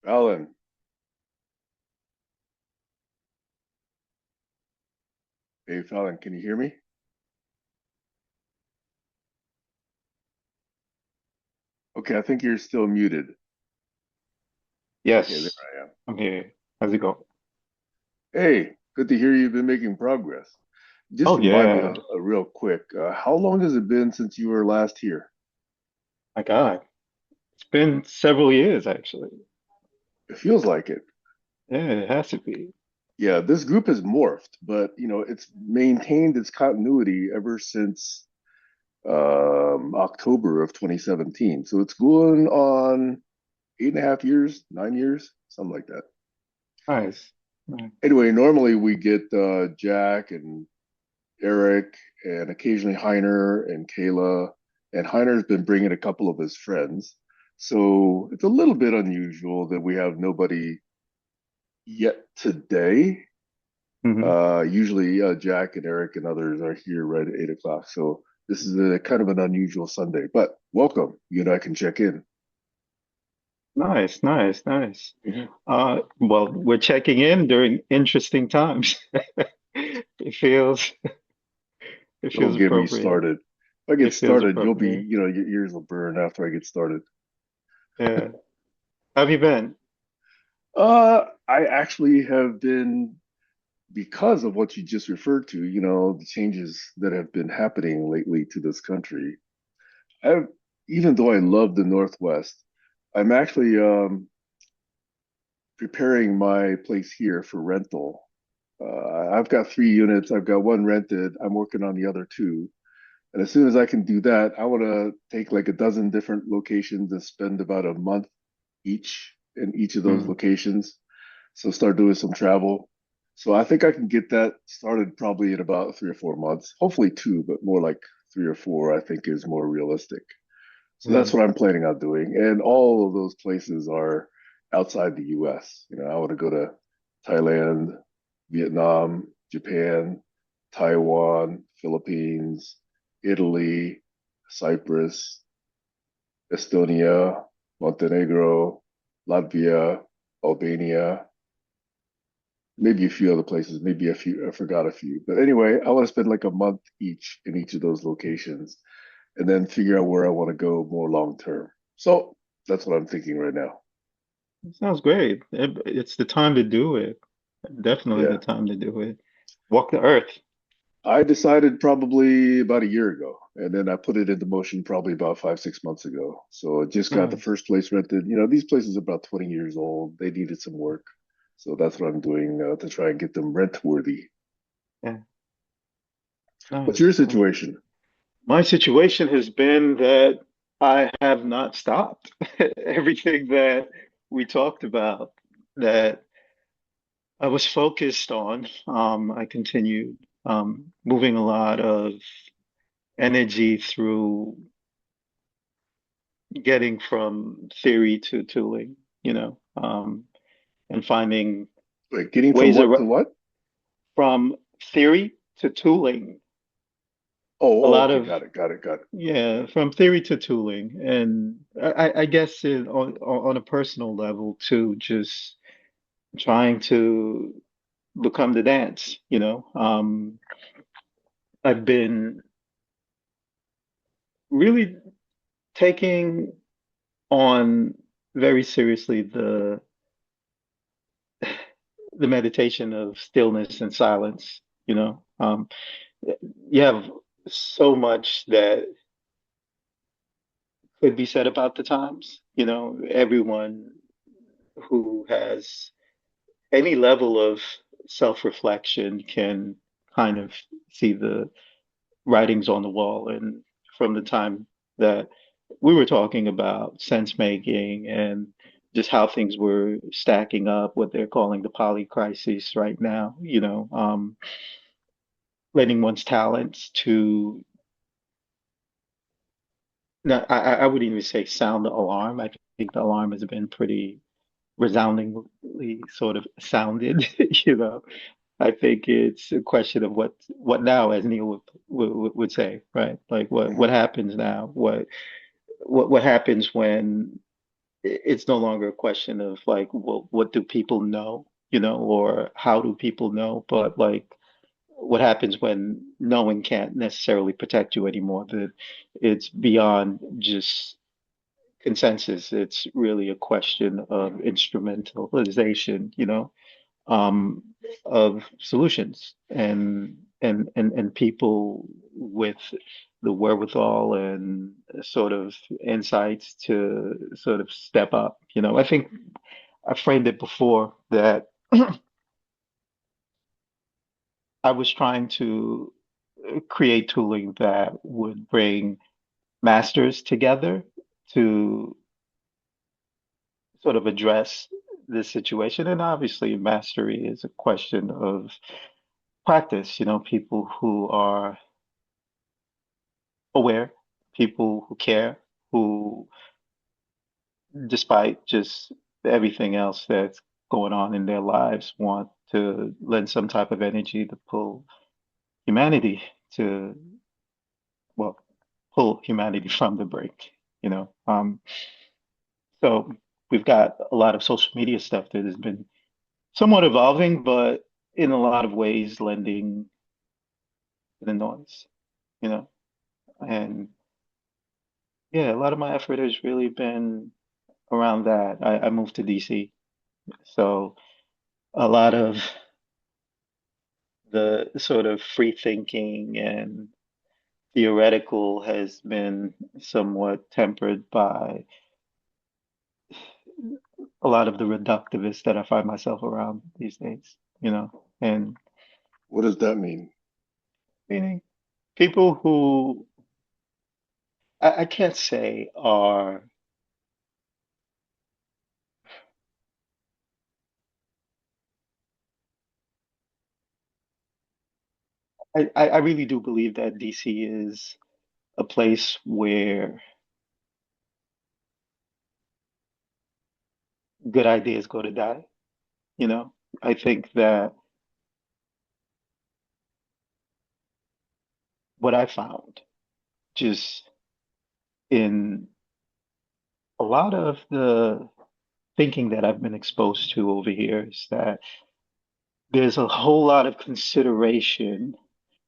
Phalan, hey Phalan, can you hear me? Okay, I think you're still muted. Okay, there Yes, I am. I'm here. How's it go? Hey, good to hear you've been making progress. Just Oh remind me yeah, real quick, how long has it been since you were last here? my God. It's been several years actually. It feels like it. Yeah, it has to be. Yeah, this group has morphed, but it's maintained its continuity ever since October of 2017. So it's going on 8.5 years, 9 years, something like that. Nice. Nice. Anyway, normally we get Jack and Eric and occasionally Heiner and Kayla. And Heiner's been bringing a couple of his friends. So it's a little bit unusual that we have nobody yet today. Hmm. Usually Jack and Eric and others are here right at 8 o'clock. So this is a kind of an unusual Sunday, but welcome. You and I can check in. Nice, nice, nice. Mhm. Well, we're checking in during interesting times. It feels it Don't feels get me appropriate. started. If I get It feels started, you'll be, appropriate. your ears will burn after I get started. Yeah. How have you been? I actually have been because of what you just referred to, the changes that have been happening lately to this country. I've, even though I love the Northwest, I'm actually preparing my place here for rental. I've got 3 units. I've got one rented. I'm working on the other two. And as soon as I can do that, I want to take like a dozen different locations and spend about a month each in each of those Hmm. locations. So start doing some travel. So I think I can get that started probably in about 3 or 4 months. Hopefully two, but more like 3 or 4, I think is more realistic. So that's Hmm. what I'm planning on doing. And all of those places are outside the US. I want to go to Thailand, Vietnam, Japan, Taiwan, Philippines, Italy, Cyprus, Estonia, Montenegro, Latvia, Albania, maybe a few other places, maybe a few, I forgot a few. But anyway, I want to spend like a month each in each of those locations and then figure out where I want to go more long term. So that's what I'm thinking right now. Sounds great. It's the time to do it. Definitely the Yeah. time to do it. Walk the earth. I decided probably about a year ago, and then I put it into motion probably about 5, 6 months ago. So I just got the Nice. first place rented. These places are about 20 years old. They needed some work. So that's what I'm doing to try and get them rent worthy. Yeah, What's your nice. Nice. situation? My situation has been that I have not stopped. Everything that we talked about that I was focused on, I continued moving a lot of energy through getting from theory to tooling, and finding Like getting from ways what to around what? from theory to tooling. A Oh, lot okay, of got it, got it, got it. Yeah, from theory to tooling, and I guess on a personal level too, just trying to become the dance. I've been really taking on very seriously the meditation of stillness and silence. You have so much that could be said about the times. Everyone who has any level of self-reflection can kind of see the writings on the wall. And from the time that we were talking about sense making and just how things were stacking up, what they're calling the poly crisis right now, letting one's talents to, no, I wouldn't even say sound the alarm. I think the alarm has been pretty resoundingly sort of sounded, you know. I think it's a question of what now, as Neil would say, right? Like what Hmm. happens now? What happens when? it's no longer a question of like what do people know, or how do people know, but like what happens when knowing can't necessarily protect you anymore, that it's beyond just consensus. It's really a question of instrumentalization, um, of solutions and people with the wherewithal and sort of insights to sort of step up. I think I framed it before that I was trying to create tooling that would bring masters together to sort of address this situation. And obviously, mastery is a question of practice, people who are aware, people who care, who, despite just everything else that's going on in their lives, want to lend some type of energy to pull humanity to, well, pull humanity from the brink, you know. So we've got a lot of social media stuff that has been somewhat evolving, but in a lot of ways lending to the noise, you know. And yeah, a lot of my effort has really been around that. I moved to DC, so a lot of the sort of free thinking and theoretical has been somewhat tempered by a lot of the reductivists that I find myself around these days, and What does that mean? meaning people who I can't say are, I really do believe that DC is a place where good ideas go to die, you know. I think that what I found just in a lot of the thinking that I've been exposed to over here is that there's a whole lot of consideration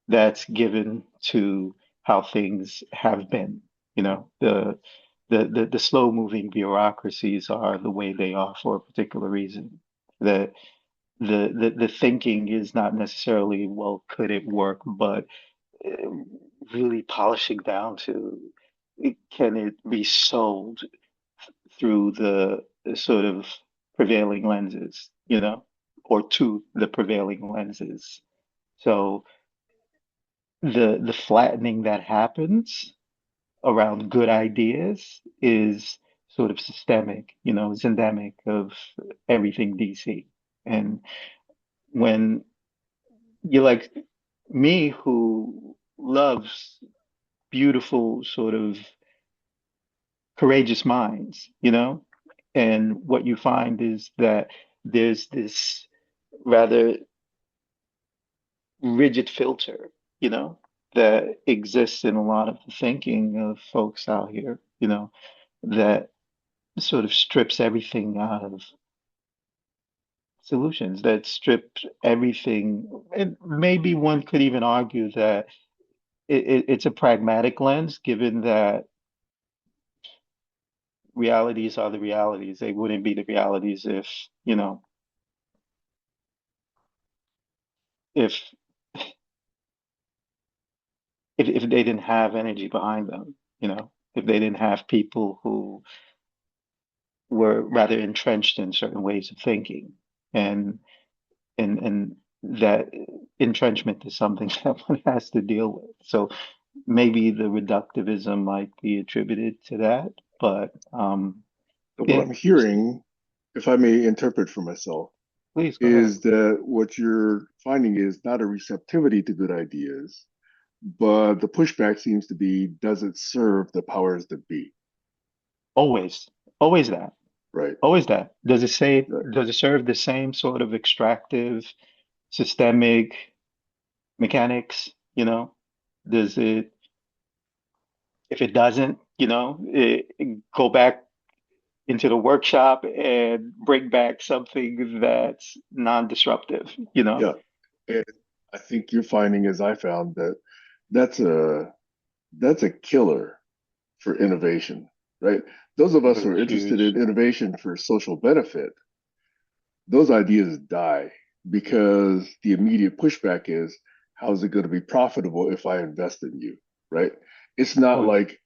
that's given to how things have been. The slow moving bureaucracies are the way they are for a particular reason. The the thinking is not necessarily, well, could it work, but uh, really polishing down to can it be sold through the sort of prevailing lenses, or to the prevailing lenses. So the flattening that happens around good ideas is sort of systemic, it's endemic of everything DC. And when you're like me, who loves beautiful, sort of courageous minds, and what you find is that there's this rather rigid filter, you know, that exists in a lot of the thinking of folks out here, that sort of strips everything out of solutions, that strip everything. And maybe one could even argue that it's a pragmatic lens, given that realities are the realities. They wouldn't be the realities if, if if they didn't have energy behind them, if they didn't have people who were rather entrenched in certain ways of thinking. And and that entrenchment is something that one has to deal with. So maybe the reductivism might be attributed to that, but So what yeah, I'm hearing, if I may interpret for myself, please go ahead. is that what you're finding is not a receptivity to good ideas, but the pushback seems to be, does it serve the powers that be? Always, always that, Right. always that. Right. Does it serve the same sort of extractive, systemic mechanics? Does it, if it doesn't, go back into the workshop and bring back something that's non-disruptive, you know? Yeah. And I think you're finding, as I found, that that's a that's a killer for innovation, right? Those of us Oh, who are interested huge. in innovation for social benefit, those ideas die because the immediate pushback is, how is it going to be profitable if I invest in you, right? It's not Oh, like,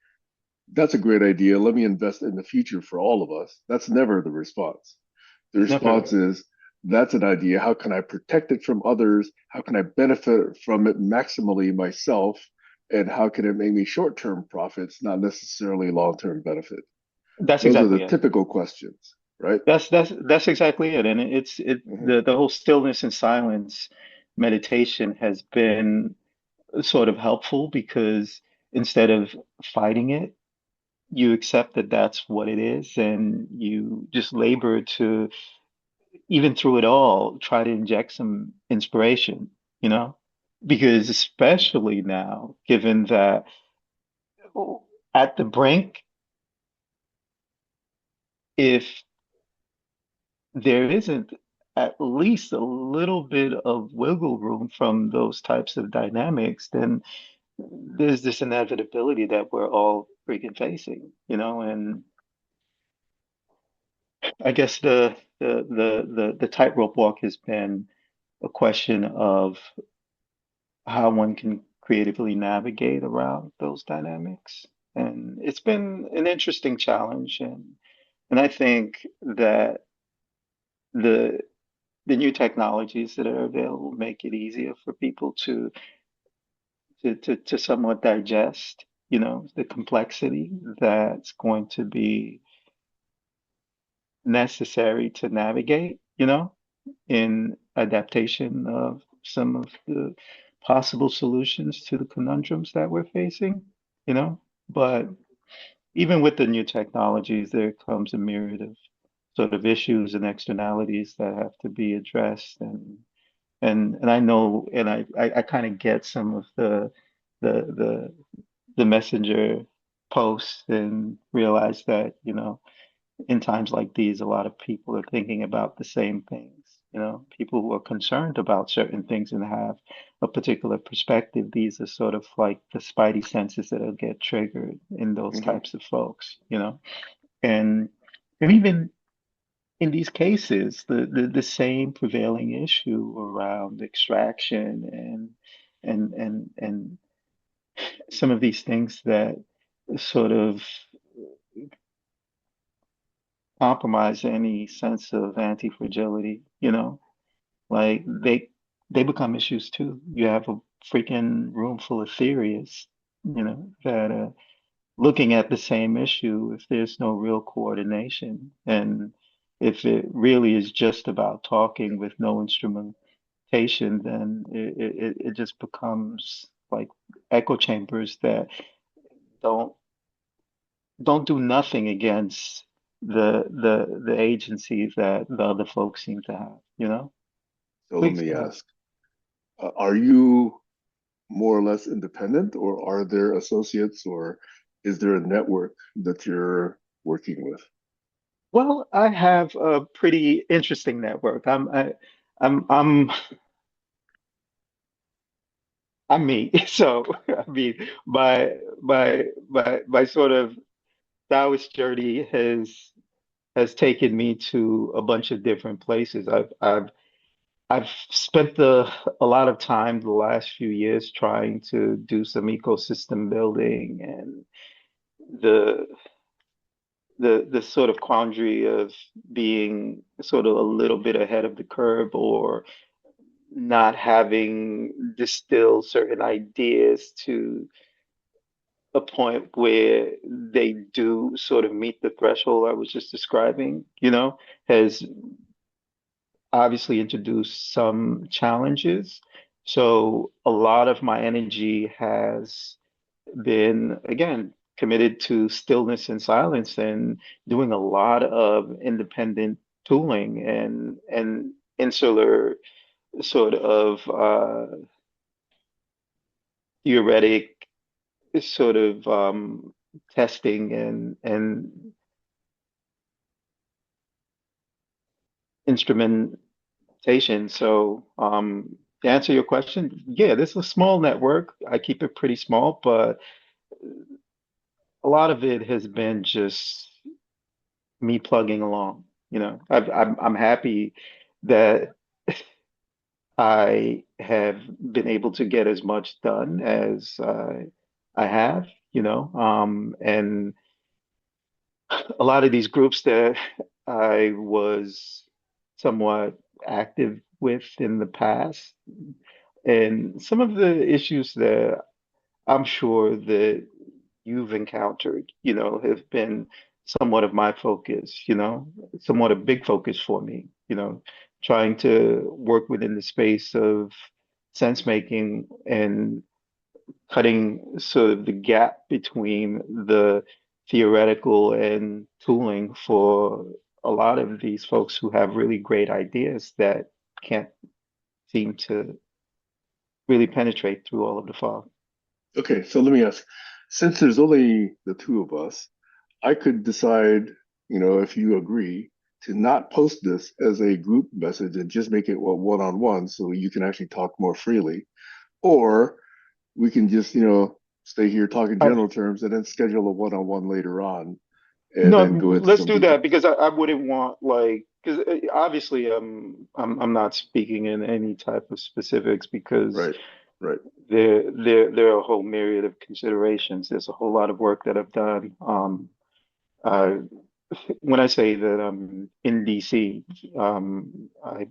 that's a great idea. Let me invest in the future for all of us. That's never the response. The response never. is, that's an idea. How can I protect it from others? How can I benefit from it maximally myself? And how can it make me short term profits, not necessarily long term benefit? That's Those are the exactly it. typical questions, right? That's exactly it. And Hmm. the whole stillness and silence meditation has been sort of helpful because instead of fighting it, you accept that that's what it is, and you just labor to, even through it all, try to inject some inspiration, you know? Because especially now, given that at the brink, if there isn't at least a little bit of wiggle room from those types of dynamics, then there's this inevitability that we're all freaking facing, you know? And I guess the tightrope walk has been a question of how one can creatively navigate around those dynamics. And it's been an interesting challenge, and I think that the the new technologies that are available make it easier for people to somewhat digest, you know, the complexity that's going to be necessary to navigate, you know, in adaptation of some of the possible solutions to the conundrums that we're facing, you know. But even with the new technologies, there comes a myriad of sort of issues and externalities that have to be addressed. And I know, and I kind of get some of the the the messenger posts and realize that, you know, in times like these, a lot of people are thinking about the same things. You know, people who are concerned about certain things and have a particular perspective. These are sort of like the spidey senses that'll get triggered in those Hmm. types of folks, you know. And and even in these cases, the same prevailing issue around extraction and some of these things that sort of compromise any sense of anti-fragility, you know. Like they become issues too. You have a freaking room full of theorists, you know, that are looking at the same issue if there's no real coordination. And if it really is just about talking with no instrumentation, then it just becomes like echo chambers that don't don't do nothing against the agencies that the other folks seem to have, you know? So let Please me go ahead. ask, are you more or less independent, or are there associates, or is there a network that you're working with? Well, I have a pretty interesting network. I'm I'm me. So I mean, my sort of Taoist journey has taken me to a bunch of different places. I've spent a lot of time the last few years trying to do some ecosystem building, and the the sort of quandary of being sort of a little bit ahead of the curve, or not having distilled certain ideas to a point where they do sort of meet the threshold I was just describing, you know, has obviously introduced some challenges. So a lot of my energy has been, again, committed to stillness and silence and doing a lot of independent tooling and insular sort of theoretic sort of testing and instrumentation. So, to answer your question, yeah, this is a small network. I keep it pretty small, but a lot of it has been just me plugging along. I'm happy that I have been able to get as much done as I have, and a lot of these groups that I was somewhat active with in the past, and some of the issues that I'm sure that you've encountered, have been somewhat of my focus, somewhat a big focus for me, trying to work within the space of sense making and cutting sort of the gap between the theoretical and tooling for a lot of these folks who have really great ideas that can't seem to really penetrate through all of the fog. Okay, so let me ask, since there's only the two of us, I could decide, if you agree, to not post this as a group message and just make it one-on-one so you can actually talk more freely. Or we can just, stay here talking I, general terms and then schedule a one-on-one later on and no, then go into let's some do that detail. because I wouldn't want like because obviously I'm not speaking in any type of specifics because Right, right. there are a whole myriad of considerations. There's a whole lot of work that I've done. Uh, when I say that I'm in DC, I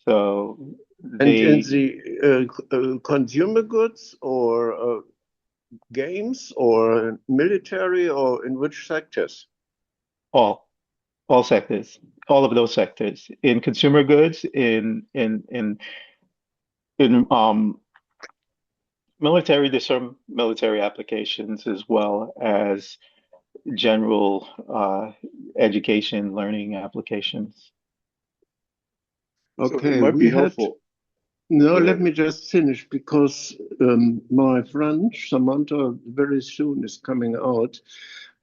So And in they the consumer goods or games or military or in which sectors? all all sectors, all of those sectors in consumer goods, in military, there's some military applications as well as general education, learning applications. So it Okay, might we be had, helpful. no, Go let ahead. me just finish because my friend Samantha very soon is coming out.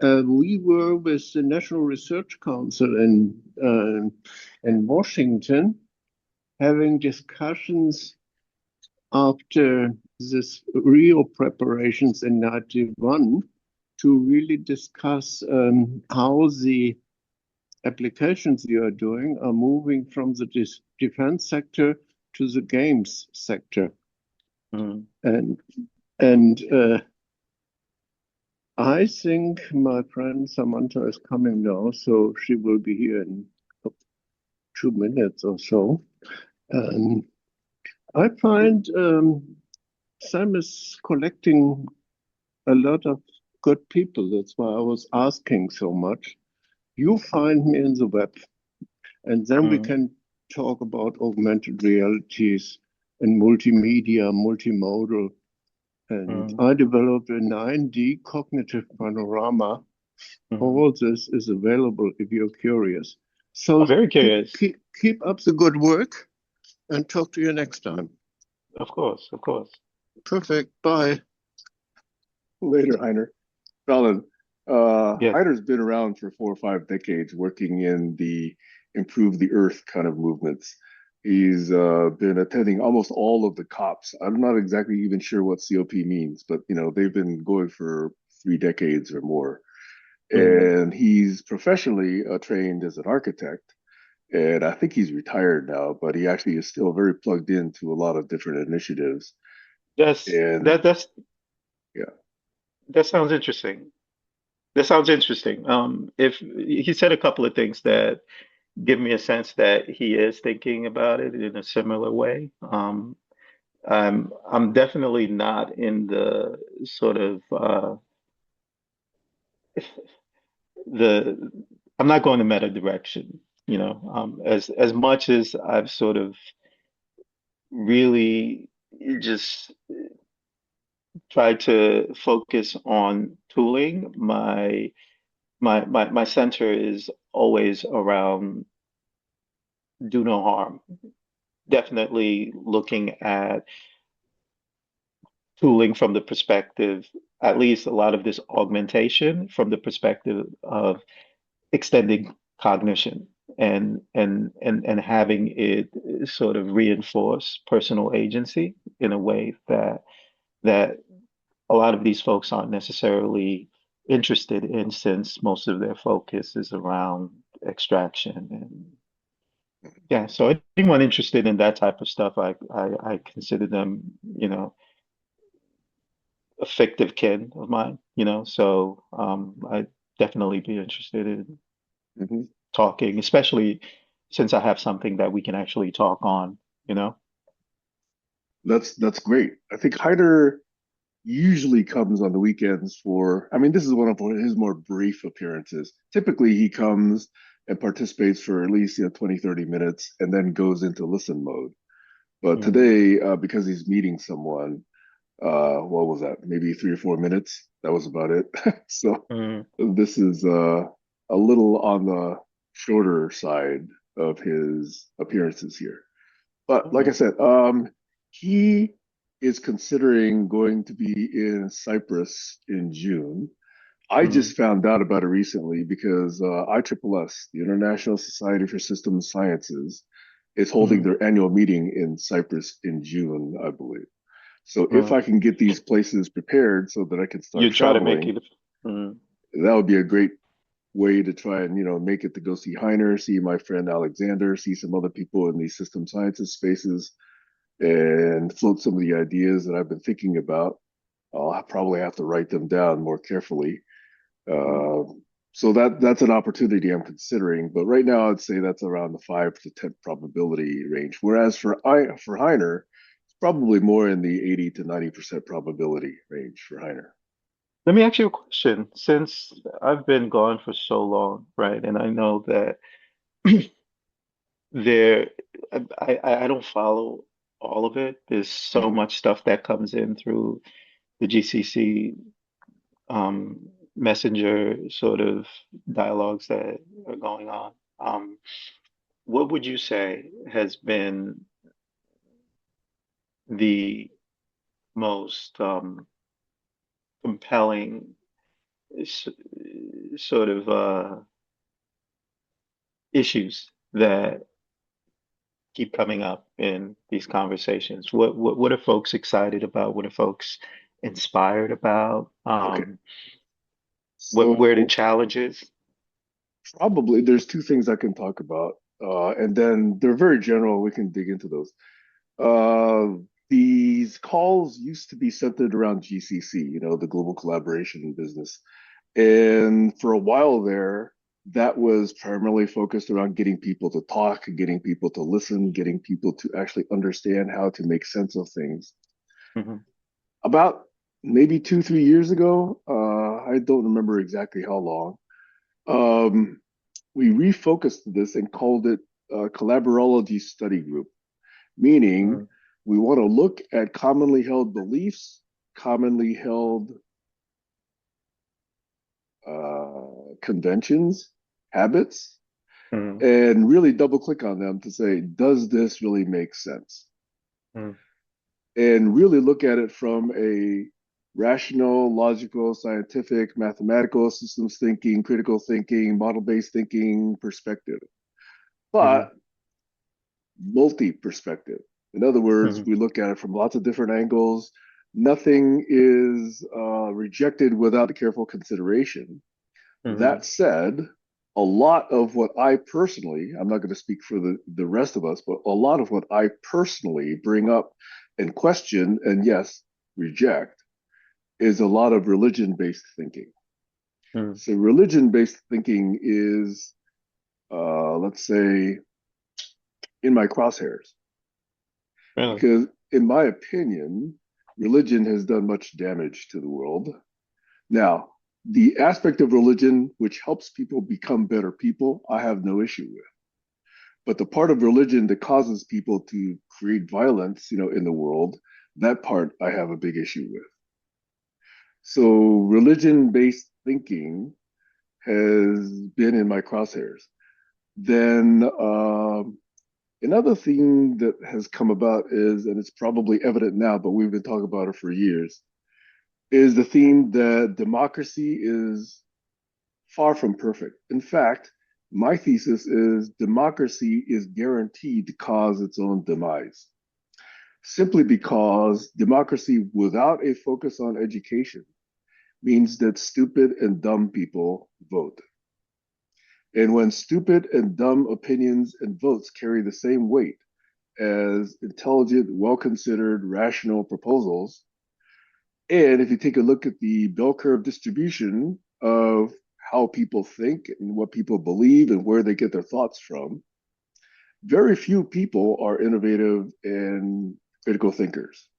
We were with the National Research Council in Washington having discussions after this Rio preparations in 91 to really discuss how the applications you are doing are moving from the defense sector to the games sector. Mm, And and I think my friend Samantha is coming now, so she will be here in 2 minutes or so. Um, I find Sam is collecting a lot of good people. That's why I was asking so much. You find me in the web, and then we mm, can talk about augmented realities and multimedia, multimodal. And mm, I developed a 9D cognitive panorama. mm. All this is available if you're curious. So I'm very keep, curious. keep, keep up the good work and talk to you next time. Of course, of course. Perfect. Bye. Later, Heiner. Phalan, Yeah. Heiner's been around for 4 or 5 decades working in the improve the earth kind of movements. He's been attending almost all of the COPs. I'm not exactly even sure what COP means, but they've been going for 3 decades or more. Mm. And he's professionally trained as an architect. And I think he's retired now, but he actually is still very plugged into a lot of different initiatives. That's And that that's yeah, that sounds interesting. That sounds interesting. If he said a couple of things that give me a sense that he is thinking about it in a similar way. I'm definitely not in the sort of the I'm not going the meta direction, as much as I've sort of really just tried to focus on tooling, my center is always around do no harm. Definitely looking at tooling from the perspective, at least a lot of this augmentation from the perspective of extending cognition and having it sort of reinforce personal agency in a way that a lot of these folks aren't necessarily interested in, since most of their focus is around extraction and yeah. So anyone interested in that type of stuff, I consider them, a fictive kin of mine, so I'd definitely be interested in mhm. talking, especially since I have something that we can actually talk on, you know? That's great. I think Hyder usually comes on the weekends for, I mean, this is one of his more brief appearances. Typically, he comes and participates for at least 20, 30 minutes and then goes into listen mode. But Mm, today, because he's meeting someone, what was that? Maybe 3 or 4 minutes. That was about it. So mm, this is a little on the shorter side of his appearances here. But like I mm, said, he is considering going to be in Cyprus in June. I mm, just found out about it recently because ISSS, the International Society for Systems Sciences, is holding mm, their annual meeting in Cyprus in June, I believe. So if mm. I can get these places prepared so that I can start You try to make traveling, it. Mm, that would be a great way to try and make it to go see Heiner, see my friend Alexander, see some other people in these system sciences spaces, and float some of the ideas that I've been thinking about. I'll probably have to write them down more carefully. mm. Uh, So that's an opportunity I'm considering, but right now I'd say that's around the 5 to 10 probability range. Whereas for Heiner, it's probably more in the 80 to 90% probability range for Heiner. Let me ask you a question. Since I've been gone for so long, right, and I know that there, I don't follow all of it. There's so Hmm. much stuff that comes in through the GCC messenger sort of dialogues that are going on. Um, what would you say has been the most compelling s- sort of issues that keep coming up in these conversations? What are folks excited about? What are folks inspired about? Okay. Where are the So challenges? probably there's two things I can talk about, and then they're very general. We can dig into those. Uh, these calls used to be centered around GCC, the global collaboration business. And for a while there, that was primarily focused around getting people to talk, getting people to listen, getting people to actually understand how to make sense of things. Hmm. About maybe 2, 3 years ago, I don't remember exactly how long, um, we refocused this and called it Collaborology Study Group, meaning we want to look at commonly held beliefs, commonly held conventions, habits, Hmm. and really double click on them to say, does this really make sense? Hmm. And really look at it from a rational, logical, scientific, mathematical, systems thinking, critical thinking, model based thinking perspective, Hmm. but multi perspective. In other words, Hmm. we look at it from lots of different angles. Nothing is rejected without careful consideration. Hmm. That said, a lot of what I personally, I'm not going to speak for the rest of us, but a lot of what I personally bring up and question and yes, reject is a lot of religion based thinking. Hmm. So, religion based thinking is, let's say, in my crosshairs, Really? because in my opinion, religion has done much damage to the world. Now, the aspect of religion which helps people become better people, I have no issue with. But the part of religion that causes people to create violence, in the world, that part I have a big issue with. So religion-based thinking has been in my crosshairs. Then another thing that has come about is, and it's probably evident now, but we've been talking about it for years, is the theme that democracy is far from perfect. In fact, my thesis is democracy is guaranteed to cause its own demise, simply because democracy without a focus on education means that stupid and dumb people vote. And when stupid and dumb opinions and votes carry the same weight as intelligent, well considered, rational proposals, and if you take a look at the bell curve distribution of how people think and what people believe and where they get their thoughts from, very few people are innovative and critical thinkers.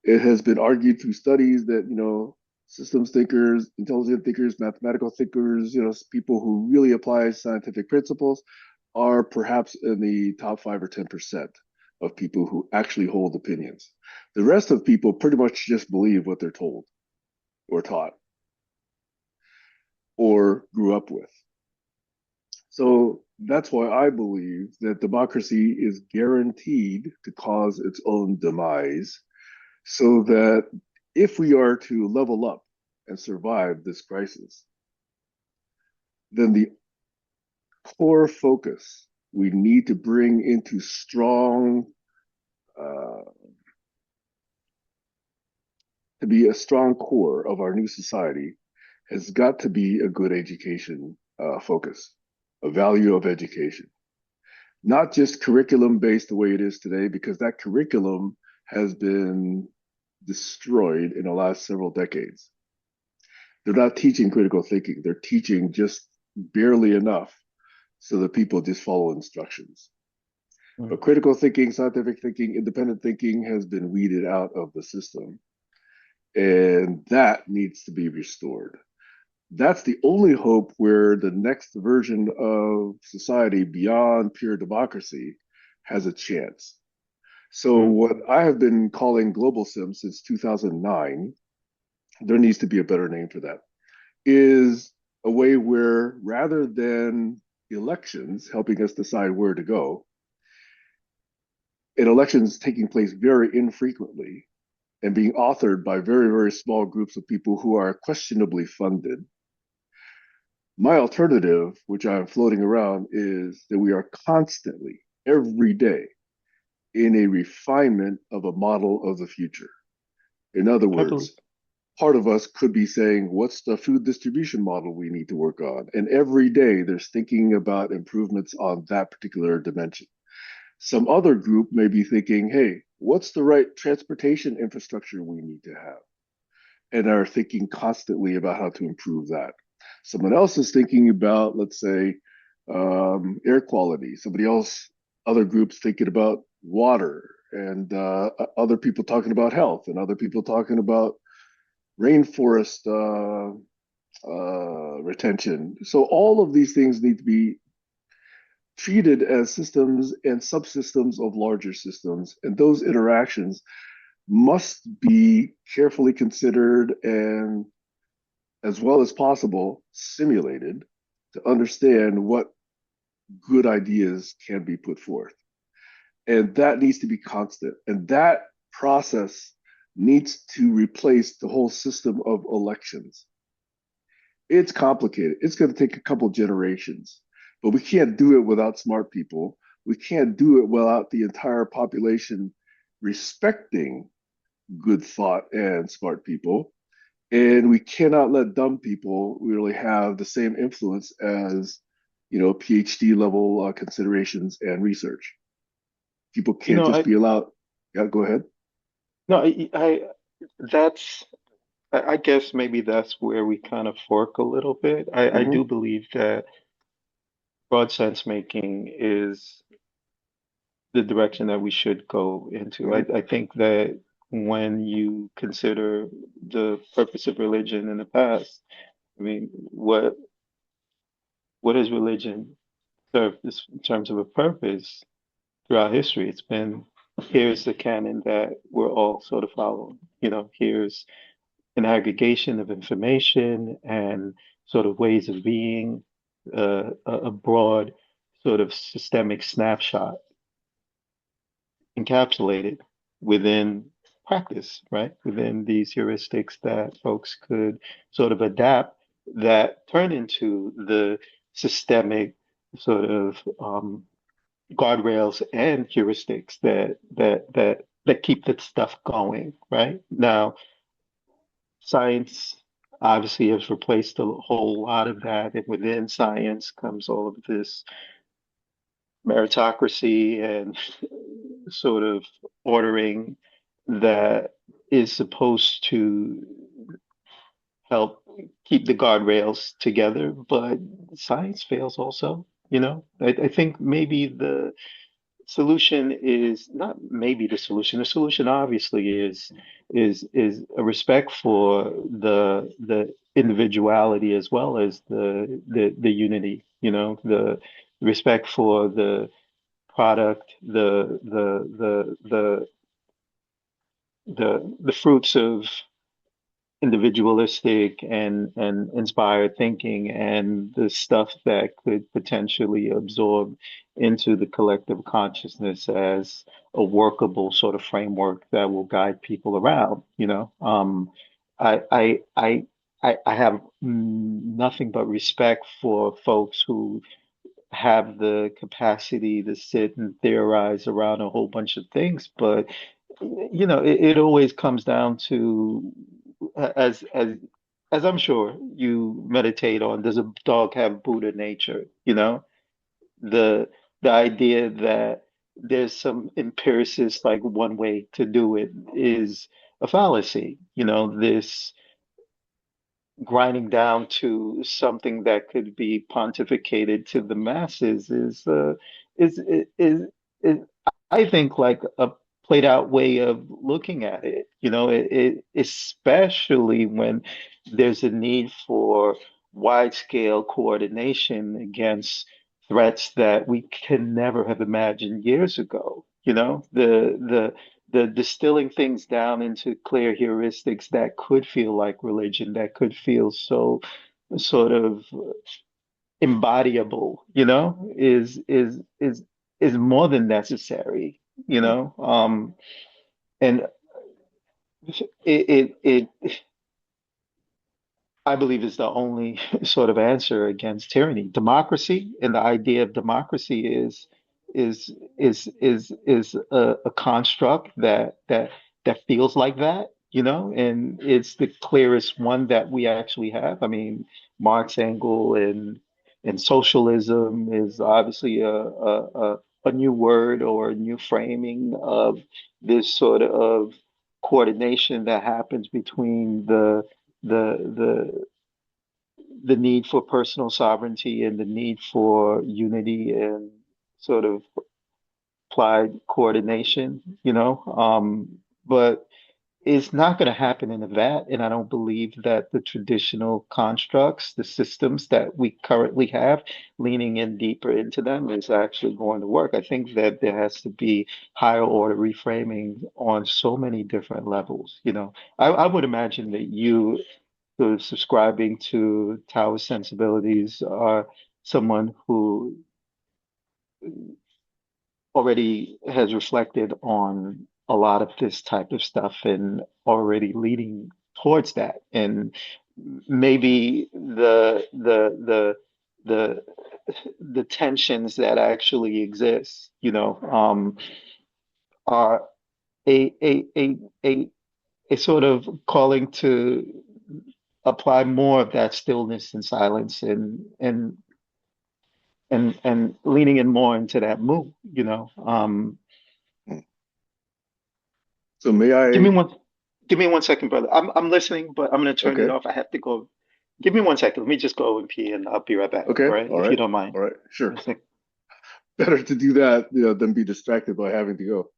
It has been argued through studies that, systems thinkers, intelligent thinkers, mathematical thinkers, people who really apply scientific principles are perhaps in the top 5 or 10% of people who actually hold opinions. The rest of people pretty much just believe what they're told or taught or grew up with. So that's why I believe that democracy is guaranteed to cause its own demise, so that if we are to level up and survive this crisis, then the core focus we need to bring into strong, uh, to be a strong core of our new society has got to be a good education focus, a value of education, not just curriculum based the way it is today, because that curriculum has been destroyed in the last several decades. They're not teaching critical thinking. They're teaching just barely enough so that people just follow instructions. Mm. But critical thinking, scientific thinking, independent thinking has been weeded out of the system. And that needs to be restored. That's the only hope where the next version of society beyond pure democracy has a chance. So, Mm. what I have been calling global sim since 2009, there needs to be a better name for that, is a way where rather than elections helping us decide where to go, and elections taking place very infrequently and being authored by very, very small groups of people who are questionably funded. My alternative, which I'm floating around, is that we are constantly, every day, in a refinement of a model of the future. In other I believe. words, part of us could be saying, what's the food distribution model we need to work on? And every day there's thinking about improvements on that particular dimension. Some other group may be thinking, hey, what's the right transportation infrastructure we need to have? And are thinking constantly about how to improve that. Someone else is thinking about, let's say, air quality. Somebody else, other groups thinking about water, and other people talking about health, and other people talking about rainforest retention. So all of these things need to be treated as systems and subsystems of larger systems, and those interactions must be carefully considered and, as well as possible, simulated to understand what good ideas can be put forth. And that needs to be constant. And that process needs to replace the whole system of elections. It's complicated. It's going to take a couple generations, but we can't do it without smart people. We can't do it without the entire population respecting good thought and smart people. And we cannot let dumb people really have the same influence as, PhD level considerations and research. People You can't know, just I be allowed. Yeah, go ahead. no, that's I guess maybe that's where we kind of fork a little bit. I Mm-hmm. do believe that broad sense making is the direction that we should go into. Mm-hmm. I think that when you consider the purpose of religion in the past, I mean, what has religion served this in terms of a purpose throughout history? It's been here's the canon that we're all sort of following. Here's an aggregation of information and sort of ways of being, a broad sort of systemic snapshot encapsulated within practice, right? Within these heuristics that folks could sort of adapt that turn into the systemic sort of guardrails and heuristics that keep that stuff going, right? Now, science obviously has replaced a whole lot of that, and within science comes all of this meritocracy and sort of ordering that is supposed to help keep the guardrails together, but science fails also. I think maybe the solution is not maybe the solution. The solution obviously is a respect for the individuality as well as the unity, the respect for the product, the fruits of individualistic and inspired thinking and the stuff that could potentially absorb into the collective consciousness as a workable sort of framework that will guide people around, I I I I have nothing but respect for folks who have the capacity to sit and theorize around a whole bunch of things, but it always comes down to as I'm sure you meditate on, does a dog have Buddha nature? The the idea that there's some empiricist like one way to do it is a fallacy. This grinding down to something that could be pontificated to the masses is is I think like a played out way of looking at it. You know, especially when there's a need for wide scale coordination against threats that we can never have imagined years ago. You know, the distilling things down into clear heuristics that could feel like religion, that could feel so sort of embodiable, you know, is more than necessary, you Mm. know. And it I believe is the only sort of answer against tyranny. Democracy and the idea of democracy is a construct that feels like that, you know, and it's the clearest one that we actually have. I mean, Marx, Engel, and socialism is obviously a new word or a new framing of this sort of coordination that happens between the the need for personal sovereignty and the need for unity and sort of applied coordination, you know. But it's not going to happen in a vat, and I don't believe that the traditional constructs, the systems that we currently have, leaning in deeper into them is actually going to work. I think that there has to be higher order reframing on so many different levels. You know, I would imagine that you sort of subscribing to Taoist sensibilities are someone who already has reflected on a lot of this type of stuff and already leading towards that. And maybe the the tensions that actually exist, you know, are a a a a a sort of calling to apply more of that stillness and silence and leaning in more into that mood, you know. Mm. So may Give me I? one give me 1 second, brother. I'm listening, but I'm gonna turn it Okay. off. I have to go. Give me 1 second. Let me just go and pee and I'll be right back. Okay. All right, All if you right. don't mind. All right. Sure. One sec. Better to do that, than be distracted by having to go.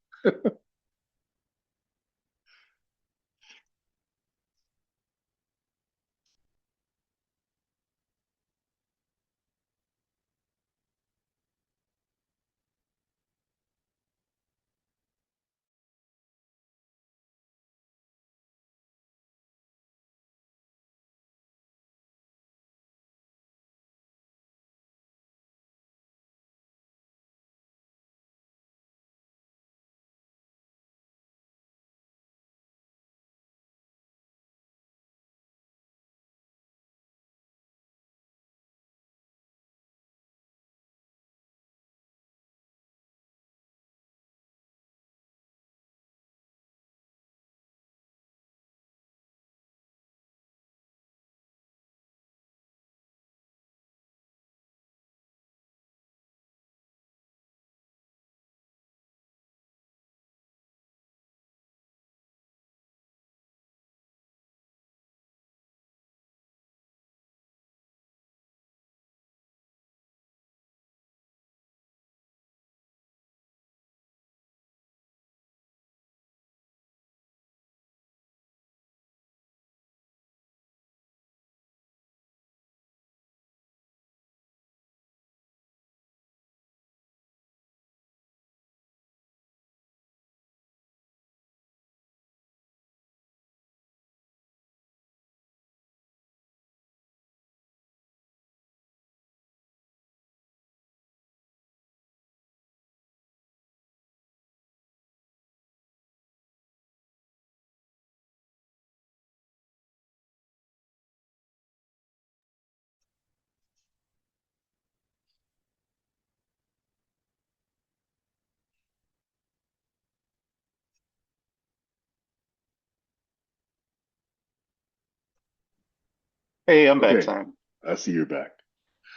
Hey, I'm back, Okay. Simon. I see you're back.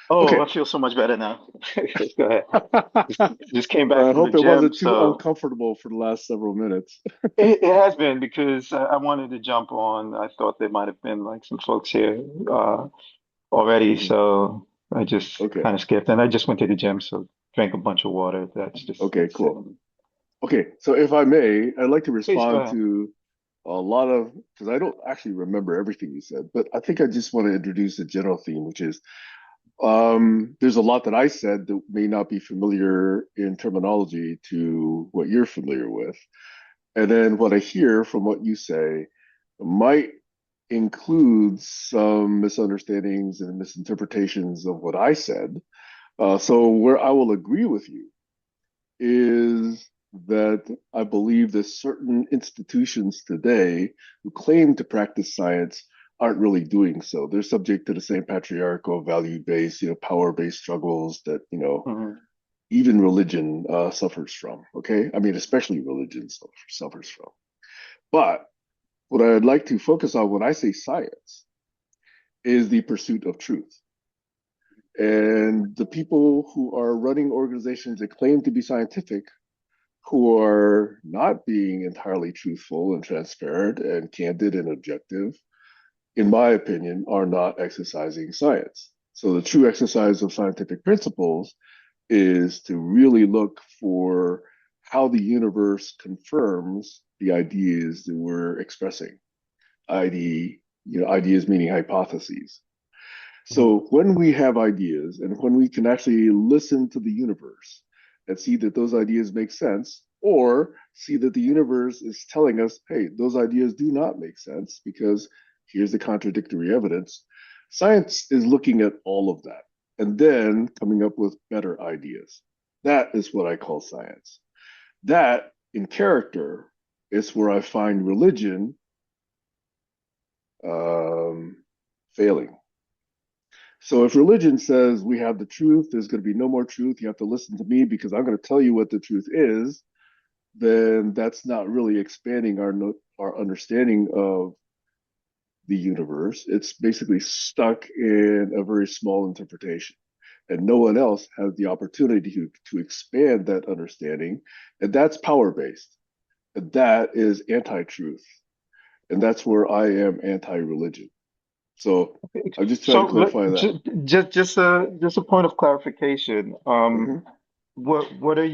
Oh, Okay. I feel so much better now. Go ahead. Just, I just came back from the hope it gym, wasn't too so uncomfortable for the last several minutes. it has been because I wanted to jump on. I thought there might have been like some folks here already, Mhm. so I just Okay. kind of skipped. And I just went to the gym, so drank a bunch of water. That's just Okay, cool. sitting. Okay, so if I may, I'd like to Please go respond ahead. to a lot of, because I don't actually remember everything you said, but I think I just want to introduce a general theme, which is there's a lot that I said that may not be familiar in terminology to what you're familiar with. And then what I hear from what you say might include some misunderstandings and misinterpretations of what I said. So where I will agree with you is that I believe that certain institutions today who claim to practice science aren't really doing so. They're subject to the same patriarchal, value-based, power-based struggles that, Hmm. even religion suffers from. Okay, I mean, especially religion suffers from. But what I'd like to focus on when I say science is the pursuit of truth. And the people who are running organizations that claim to be scientific who are not being entirely truthful and transparent and candid and objective, in my opinion, are not exercising science. So the true exercise of scientific principles is to really look for how the universe confirms the ideas that we're expressing. Ideas meaning hypotheses. Hmm. So when we have ideas and when we can actually listen to the universe and see that those ideas make sense, or see that the universe is telling us, hey, those ideas do not make sense because here's the contradictory evidence, science is looking at all of that and then coming up with better ideas. That is what I call science. That in character is where I find religion um, failing. So if religion says we have the truth, there's going to be no more truth, you have to listen to me because I'm going to tell you what the truth is, then that's not really expanding our understanding of the universe. It's basically stuck in a very small interpretation. And no one else has the opportunity to expand that understanding. And that's power based. And that is anti truth. And that's where I am anti religion. So I'm just trying to So clarify that. just a point of clarification. Mhm. What are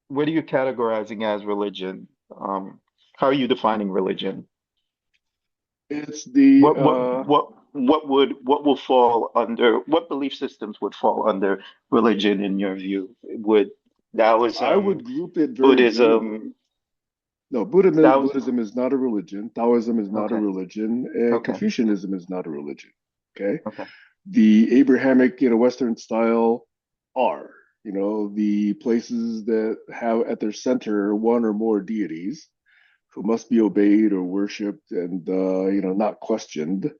what are you categorizing as religion? How are you defining religion? It's the What will fall under what belief systems would fall under religion in your view? Would I Taoism, would group it very generally. Buddhism, No, Taoism? Buddhism is not a religion. Taoism is not a Okay, religion, and okay, Confucianism is not a religion. Okay, okay, the Abrahamic, Western style are, the places that have at their center one or more deities who must be obeyed or worshipped and not questioned.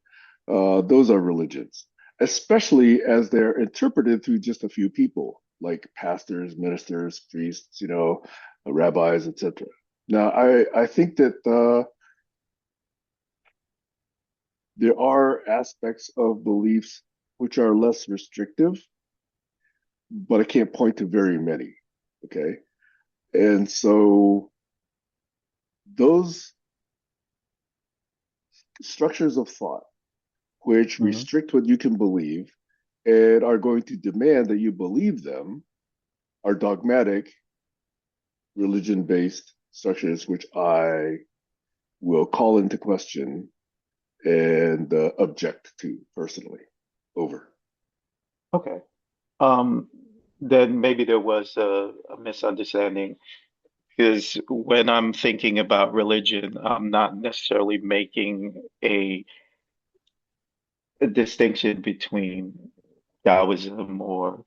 Those are religions, especially as they're interpreted through just a few people, like pastors, ministers, priests, rabbis, etc. Now, I think that there are aspects of beliefs which are less restrictive, but I can't point to very many. Okay, and so those structures of thought which hmm, restrict what you can believe and are going to demand that you believe them are dogmatic, religion based structures, which I will call into question and object to personally. Over. okay. Um, then maybe there was a misunderstanding because when I'm thinking about religion, I'm not necessarily making a distinction between Taoism or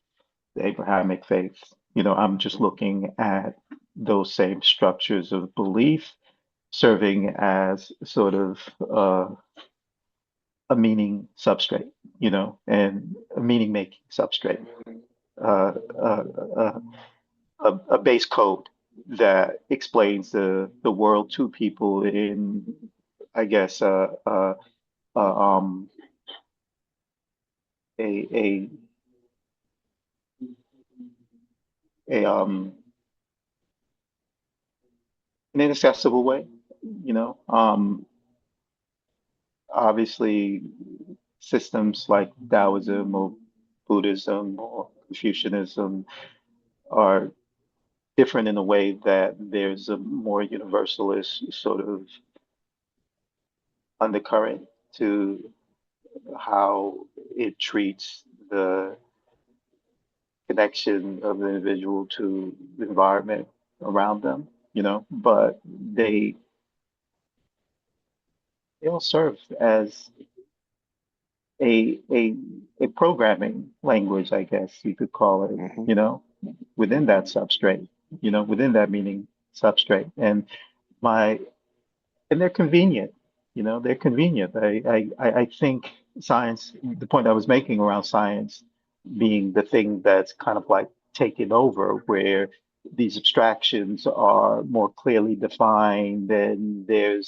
the Abrahamic faith. I'm just looking at those same structures of belief serving as sort of a meaning substrate, and a meaning making substrate, uh, uh, uh, a base code that explains the world to people in, I guess, uh, um, a a an inaccessible way, you know. Obviously, systems like Taoism or Buddhism or Confucianism are different in a way that there's a more universalist sort of undercurrent to how it treats the connection of the individual to the environment around them, you know, but they all serve as a a programming language, I guess you could call it, Hmm. you know, within that substrate, you know, within that meaning substrate. My and they're convenient, you know, they're convenient. I think science, the point I was making around science being the thing that's kind of like taken over, where these abstractions are more clearly defined and there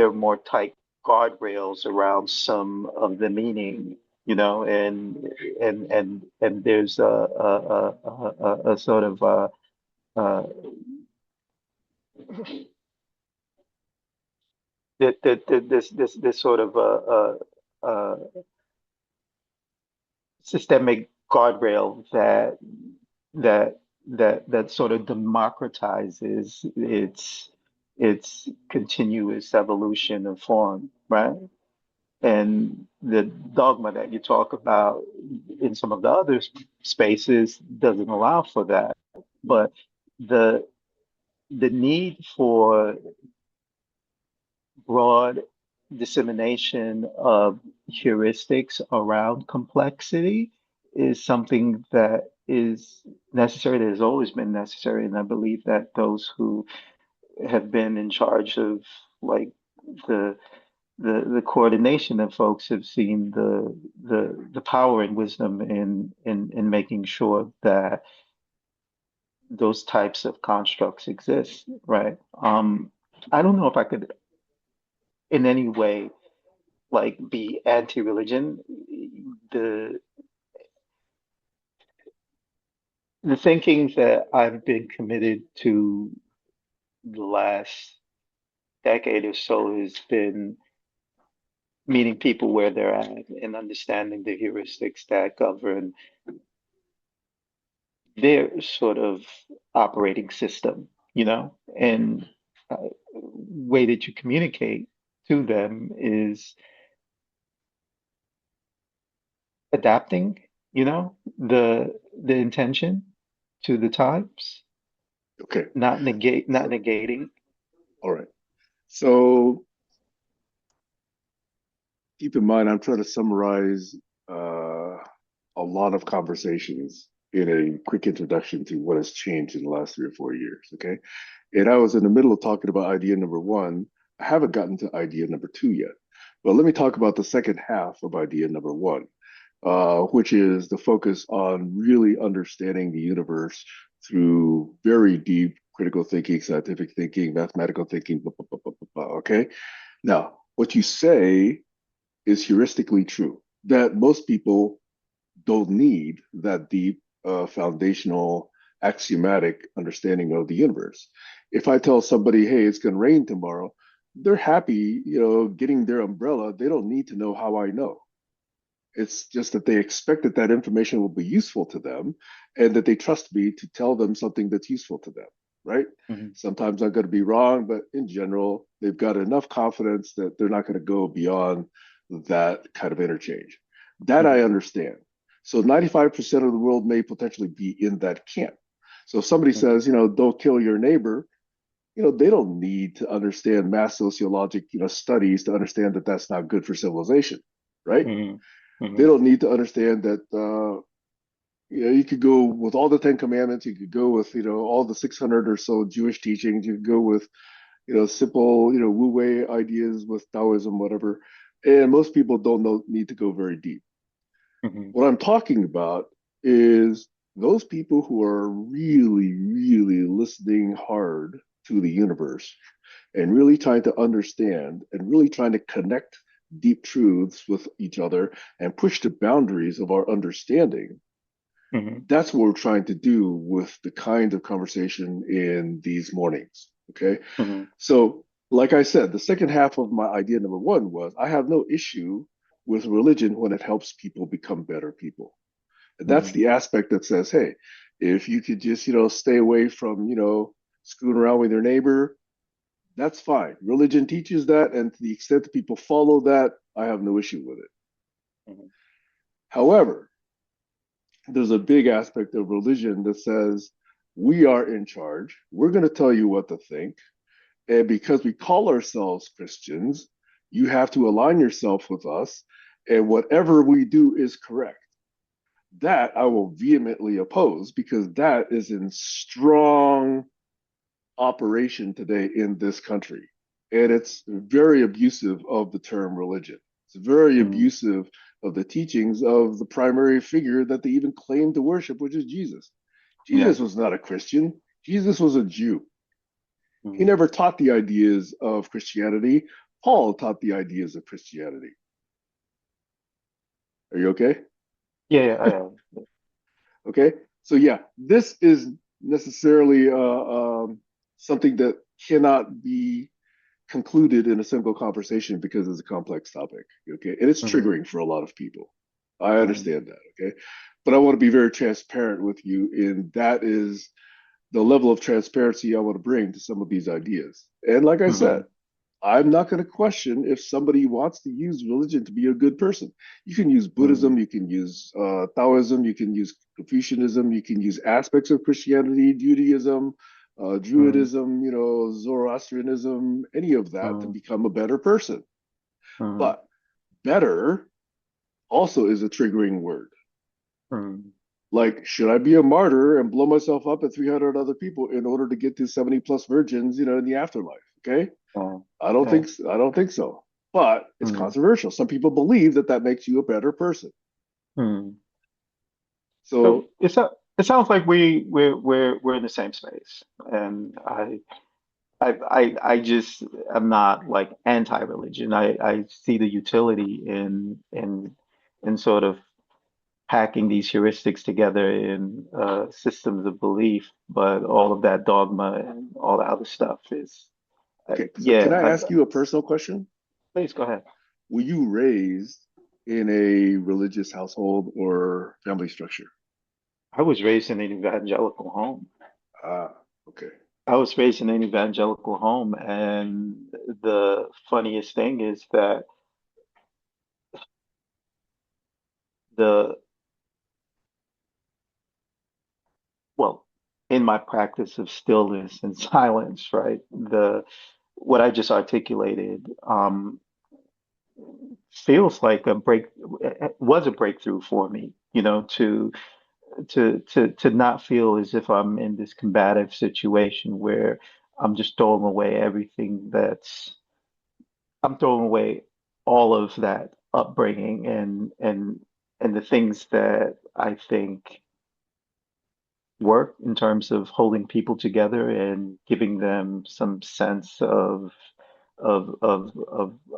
are more tight guardrails around some of the meaning, you know, and there's a sort of uh, this sort of systemic guardrail that sort of democratizes its continuous evolution of form, right? And the dogma that you talk about in some of the other spaces doesn't allow for that. But the the need for broad dissemination of heuristics around complexity is something that is necessary, that has always been necessary. And I believe that those who have been in charge of like the the coordination of folks have seen the power and wisdom in making sure that those types of constructs exist, right? I don't know if I could in any way like be anti-religion. The the thinking that I've been committed to the last decade or so has been meeting people where they're at and understanding the heuristics that govern their sort of operating system, you know, and way that you communicate to them is adapting, you know, the intention to the times, Okay. not So, negating. all right. So keep in mind, I'm trying to summarize a lot of conversations in a quick introduction to what has changed in the last 3 or 4 years. Okay. And I was in the middle of talking about idea number one. I haven't gotten to idea number two yet. But let me talk about the second half of idea number one, which is the focus on really understanding the universe through very deep critical thinking, scientific thinking, mathematical thinking, blah, blah, blah, blah, blah, blah. Okay. Now, what you say is heuristically true that most people don't need that deep foundational axiomatic understanding of the universe. If I tell somebody, hey, it's going to rain tomorrow, they're happy, getting their umbrella. They don't need to know how I know. It's just that they expect that that information will be useful to them and that they trust me to tell them something that's useful to them, right? Mhm, Sometimes I'm going to be wrong, but in general, they've got enough confidence that they're not going to go beyond that kind of interchange. That I mhm, understand. So 95% of the world may potentially be in that camp. So if somebody mhm, says, don't kill your neighbor, they don't need to understand mass sociologic, studies to understand that that's not good for civilization, right? mhm, They mhm, don't need to understand that you could go with all the Ten Commandments, you could go with all the 600 or so Jewish teachings, you could go with simple Wu Wei ideas with Taoism, whatever, and most people don't need to go very deep. mhm, What I'm talking about is those people who are really, really listening hard to the universe and really trying to understand and really trying to connect deep truths with each other and push the boundaries of our understanding. Hmm. That's what we're trying to do with the kind of conversation in these mornings. Okay. Hmm. So, like I said, the second half of my idea number one was I have no issue with religion when it helps people become better people. And that's Hmm. the aspect that says, hey, if you could just, stay away from, screwing around with your neighbor, that's fine. Religion teaches that. And to the extent that people follow that, I have no issue with it. Hmm. However, there's a big aspect of religion that says we are in charge. We're going to tell you what to think. And because we call ourselves Christians, you have to align yourself with us. And whatever we do is correct. That I will vehemently oppose because that is in strong operation today in this country. And it's very abusive of the term religion. It's very Hmm. abusive of the teachings of the primary figure that they even claim to worship, which is Jesus. Yeah. Jesus was not a Christian. Jesus was a Jew. He Hmm. never taught the ideas of Christianity. Paul taught the ideas of Christianity. Are you okay? Yeah, yeah, Okay. So yeah, this is necessarily something that cannot be concluded in a simple conversation because it's a complex topic. Okay. And it's hmm. triggering for a lot of people. I Hmm. understand that. Okay. But I want to be very transparent with you. And that is the level of transparency I want to bring to some of these ideas. And like I said, Hmm. I'm not going to question if somebody wants to use religion to be a good person. You can use Hmm. Buddhism, you can use Taoism, you can use Confucianism, you can use aspects of Christianity, Judaism, Hmm. Druidism, Zoroastrianism, any of that to Hmm. become a better person. Hmm. But better also is a triggering word. Hmm. Like, should I be a martyr and blow myself up at 300 other people in order to get to 70 plus virgins, in the afterlife? Okay. Yeah. I don't Yeah. think so. I don't think so. But it's Hmm. controversial. Some people believe that that makes you a better person. Hmm. So So, it sounds like we're in the same space, and I just am not like anti-religion. I see the utility in sort of packing these heuristics together in systems of belief, but all of that dogma and all the other stuff is, okay. So, can yeah. I ask you a personal question? Please go ahead. Were you raised in a religious household or family structure? I was raised in an evangelical home. Ah, okay. I was raised in an evangelical home, and the funniest thing is that the well, in my practice of stillness and silence, right? The what I just articulated feels like a break was a breakthrough for me, to not feel as if I'm in this combative situation where I'm just throwing away everything that's I'm throwing away all of that upbringing and the things that I think work in terms of holding people together and giving them some sense of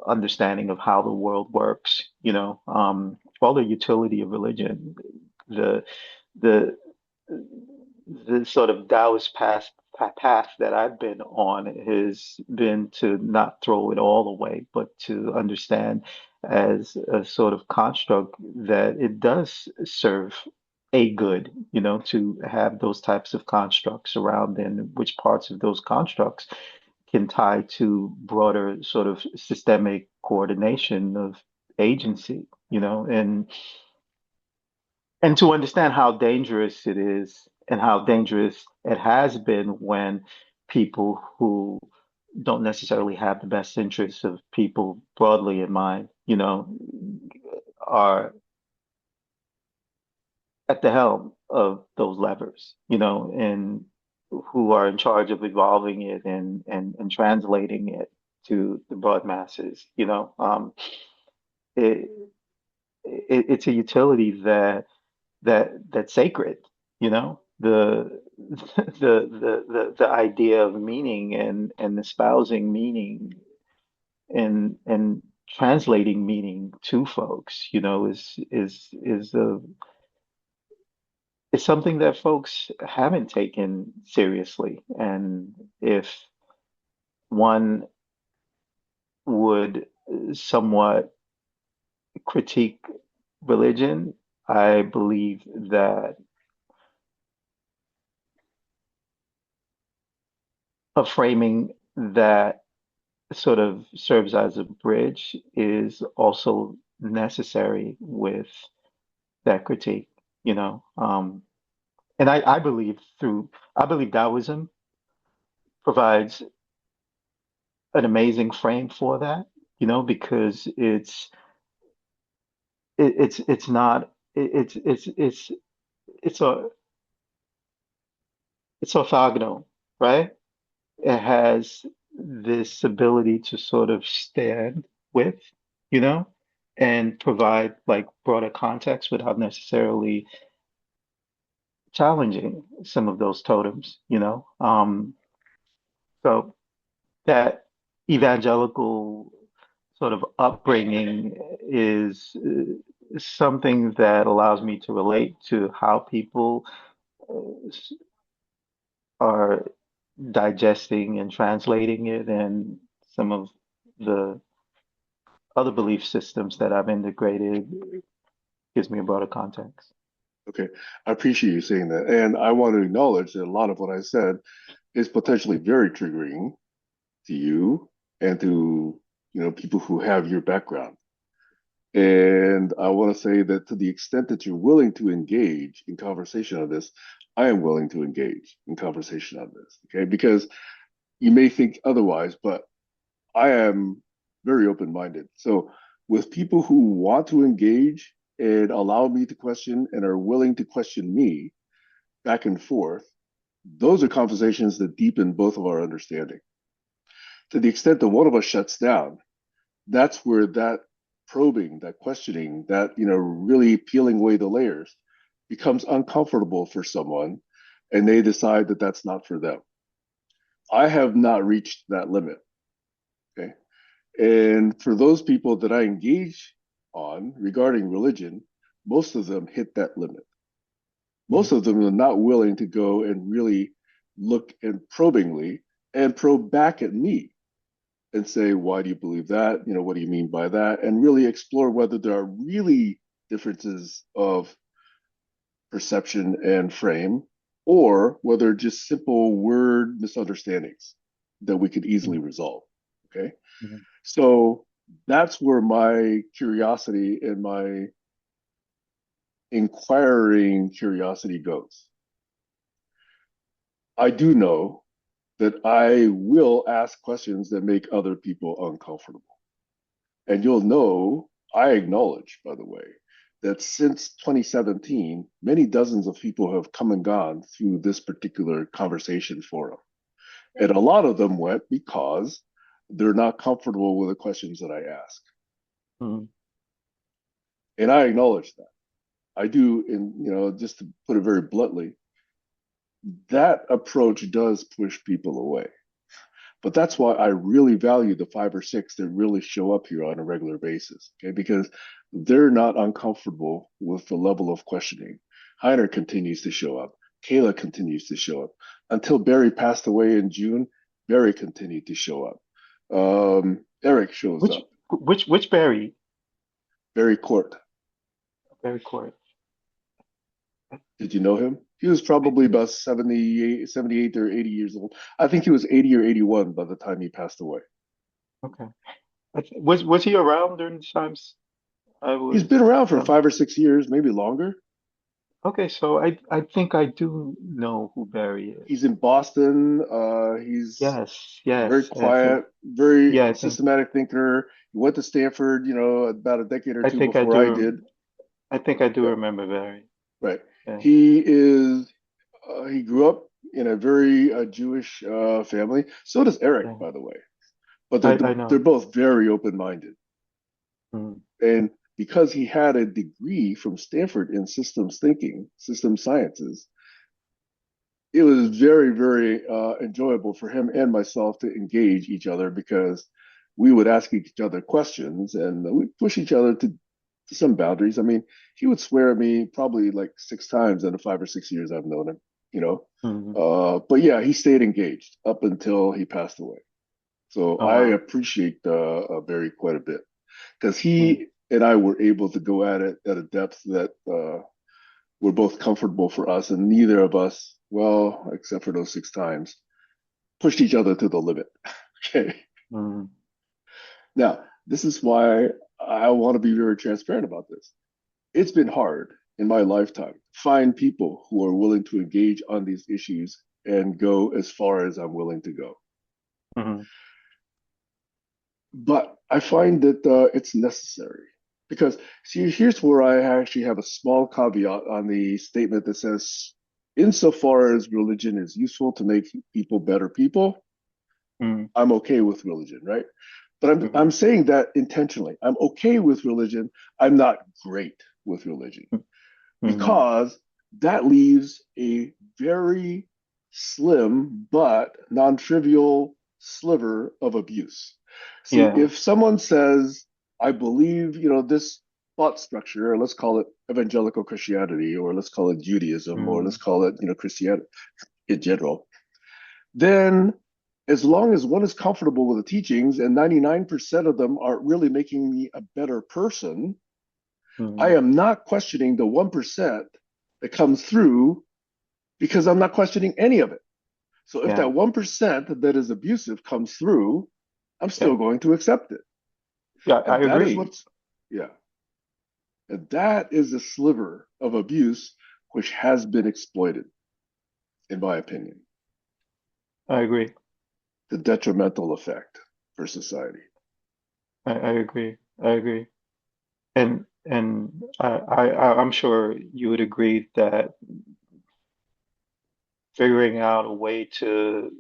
understanding of how the world works, all the utility of religion, the the the sort of Taoist path that I've been on has been to not throw it all away, but to understand as a sort of construct that it does serve a good, to have those types of constructs around and which parts of those constructs can tie to broader sort of systemic coordination of agency, and to understand how dangerous it is and how dangerous it has been when people who don't necessarily have the best interests of people broadly in mind, are at the helm of those levers, and who are in charge of evolving it and translating it to the broad masses, it, it's a utility that's sacred, the idea of meaning and espousing meaning and translating meaning to folks, is a it's something that folks haven't taken seriously. And if one would somewhat critique religion, I believe that a framing that sort of serves as a bridge is also necessary with that critique, you know. And I believe Taoism provides an amazing frame for that, you know, because it's not it's a it's orthogonal, right? It has this ability to sort of stand with, you know, and provide like broader context without necessarily challenging some of those totems, you know. So that evangelical sort of upbringing is something that allows me to relate to how people are digesting and translating it, and some of the other belief systems that I've integrated gives me a broader context. Okay, I appreciate you saying that, and I want to acknowledge that a lot of what I said is potentially very triggering to you and to people who have your background. And I want to say that to the extent that you're willing to engage in conversation on this, I am willing to engage in conversation on this. Okay, because you may think otherwise, but I am very open-minded. So with people who want to engage and allow me to question and are willing to question me back and forth, those are conversations that deepen both of our understanding. To the extent that one of us shuts down, that's where that probing, that questioning, that really peeling away the layers becomes uncomfortable for someone, and they decide that that's not for them. I have not reached that limit. Okay. And for those people that I engage on regarding religion, most of them hit that limit. Mhm. Most of them are not willing to go and really look and probingly and probe back at me and say, why do you believe that? What do you mean by that? And really explore whether there are really differences of perception and frame, or whether just simple word misunderstandings that we could easily Mhm. resolve. Okay. Mhm. So that's where my curiosity and my inquiring curiosity goes. I do know that I will ask questions that make other people uncomfortable. And you'll know, I acknowledge, by the way, that since 2017, many dozens of people have come and gone through this particular conversation forum. And a lot of them went because they're not comfortable with the questions that I ask. Mhm. And I acknowledge that. I do, and just to put it very bluntly, that approach does push people away. But that's why I really value the 5 or 6 that really show up here on a regular basis, okay? Because they're not uncomfortable with the level of questioning. Heiner continues to show up. Kayla continues to show up. Until Barry passed away in June, Barry continued to show up. Eric shows Which up. which Barry? Barry Court. Barry Court. Did you know him? He was I probably did. about 78 or 80 years old. I think he was 80 or 81 by the time he passed away. Okay. Was he around during the times I He's was? been around for Um, 5 or 6 years, maybe longer. okay, so I think I do know who Barry is. He's in Boston. He's Yes, very yes. I think quiet, very yeah, systematic thinker. He went to Stanford, about a decade or I two think I before I do did. I think I do Yeah, remember Barry. right. Yeah, He grew up in a very Jewish family. So does Eric, yeah. by the way. But they're I they're know. both very open-minded. Mm, And because he had a degree from Stanford in systems thinking, systems sciences, it was very, very enjoyable for him and myself to engage each other because we would ask each other questions and we push each other to some boundaries. I mean, he would swear at me probably like 6 times in the 5 or 6 years I've known him, you know. Hmm. But yeah, he stayed engaged up until he passed away. So Oh I wow. appreciate Barry quite a bit because Mm. he and I were able to go at it at a depth that were both comfortable for us, and neither of us, well, except for those 6 times, pushed each other to the limit. Okay. Mm. Now, this is why I want to be very transparent about this. It's been hard in my lifetime to find people who are willing to engage on these issues and go as far as I'm willing to go. Hmm. But I find that it's necessary because, see, here's where I actually have a small caveat on the statement that says, insofar as religion is useful to make people better people, Mm. I'm okay with religion, right? But I'm Hmm. saying that intentionally. I'm okay with religion. I'm not great with religion Hmm. because that leaves a very slim but non-trivial sliver of abuse. See, Yeah. if someone says, I believe, this thought structure, or let's call it evangelical Christianity, or let's call it Judaism, or let's Mm. call it, Christianity in general, then as long as one is comfortable with the teachings and 99% of them are really making me a better person, I Mm. am not questioning the 1% that comes through because I'm not questioning any of it. So if Yeah. that 1% that is abusive comes through, I'm Yeah. still going to accept it. Yeah. I And that is agree. what's, yeah, and that is a sliver of abuse which has been exploited, in my opinion, I agree. the detrimental effect for society. I agree. I agree. And I'm sure you would agree that figuring out a way to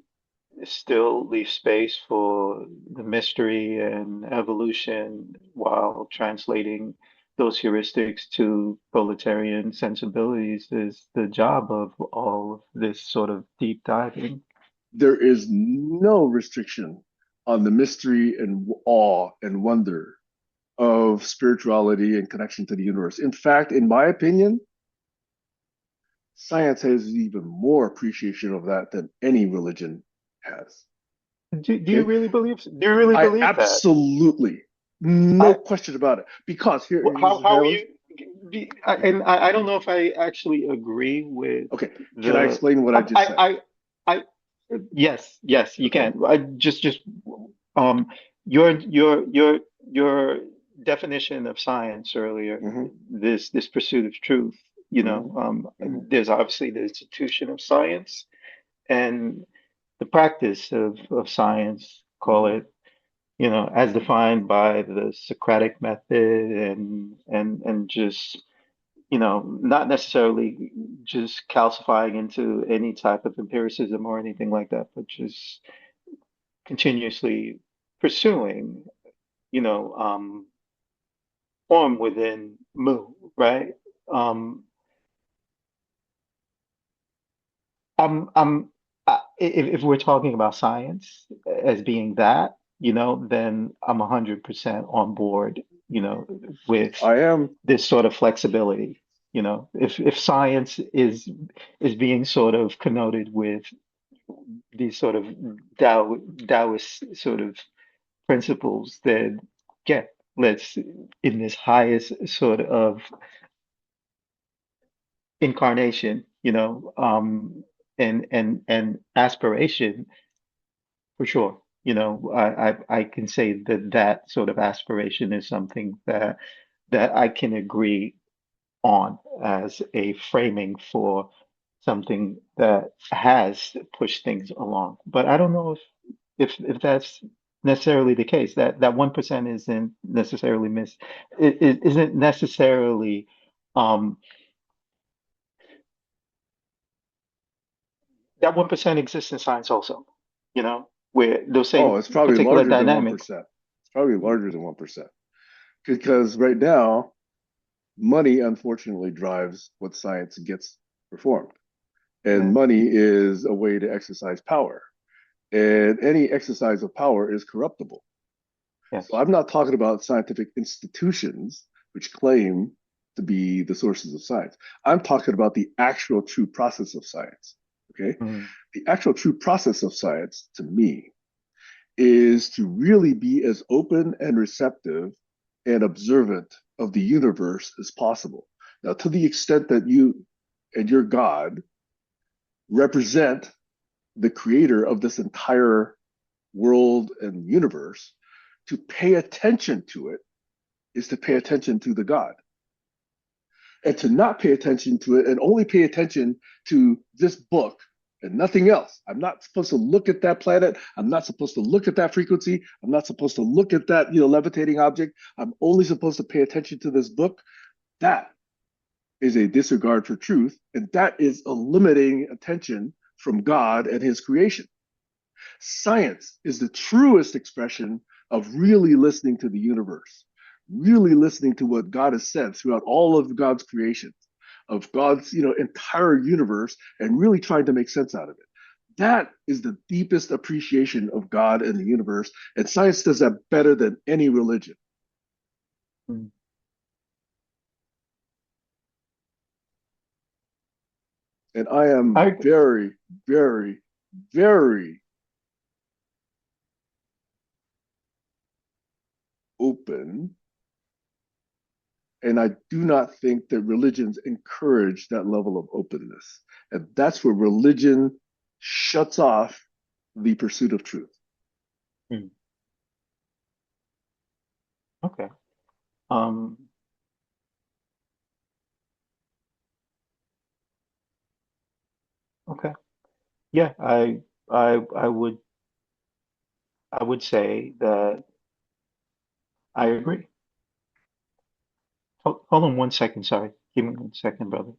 still leave space for the mystery and evolution while translating those heuristics to proletarian sensibilities is the job of all of this sort of deep diving. There is no restriction on the mystery and awe and wonder of spirituality and connection to the universe. In fact, in my opinion, science has even more appreciation of that than any religion has. Do you Okay. really I believe that? absolutely, no I question about it. Because how you I don't know if I actually agree with okay, can I the explain what I just said? I yes you Okay. can I just um your definition of science earlier, Mm-hmm, this pursuit of truth, mm-hmm, mm-hmm, there's obviously the institution of science and the practice of science, call mm-hmm. it, as defined by the Socratic method and just, not necessarily just calcifying into any type of empiricism or anything like that, but just continuously pursuing, you know, um, form within mu, right? Um, I'm if we're talking about science as being that, then I'm 100% on board, with I am. this sort of flexibility. If science is being sort of connoted with these sort of Taoist sort of principles, then yeah, let's in this highest sort of incarnation, and aspiration. For sure. I can say that that sort of aspiration is something that I can agree on as a framing for something that has pushed things along. But I don't know if that's necessarily the case. That 1% isn't necessarily it isn't necessarily um that 1% exists in science also, where those Oh, same it's probably particular larger than dynamics. 1%. It's probably larger than 1%. Because right now, money unfortunately drives what science gets performed. And Yeah. money is a way to exercise power. And any exercise of power is corruptible. So Yes. I'm not talking about scientific institutions, which claim to be the sources of science. I'm talking about the actual true process of science. Okay. mm, The actual true process of science to me is to really be as open and receptive and observant of the universe as possible. Now, to the extent that you and your God represent the creator of this entire world and universe, to pay attention to it is to pay attention to the God. And to not pay attention to it and only pay attention to this book and nothing else. I'm not supposed to look at that planet. I'm not supposed to look at that frequency. I'm not supposed to look at that, levitating object. I'm only supposed to pay attention to this book. That is a disregard for truth. And that is eliminating attention from God and his creation. Science is the truest expression of really listening to the universe, really listening to what God has said throughout all of God's creations, of God's, entire universe, and really trying to make sense out of it. That is the deepest appreciation of God and the universe, and science does that better than any religion. mm. And I am I very, very, very open. And I do not think that religions encourage that level of openness. And that's where religion shuts off the pursuit of truth. mm, okay. Um, okay. Yeah, I I would say that I agree. Hold on 1 second, sorry. Give me 1 second, brother.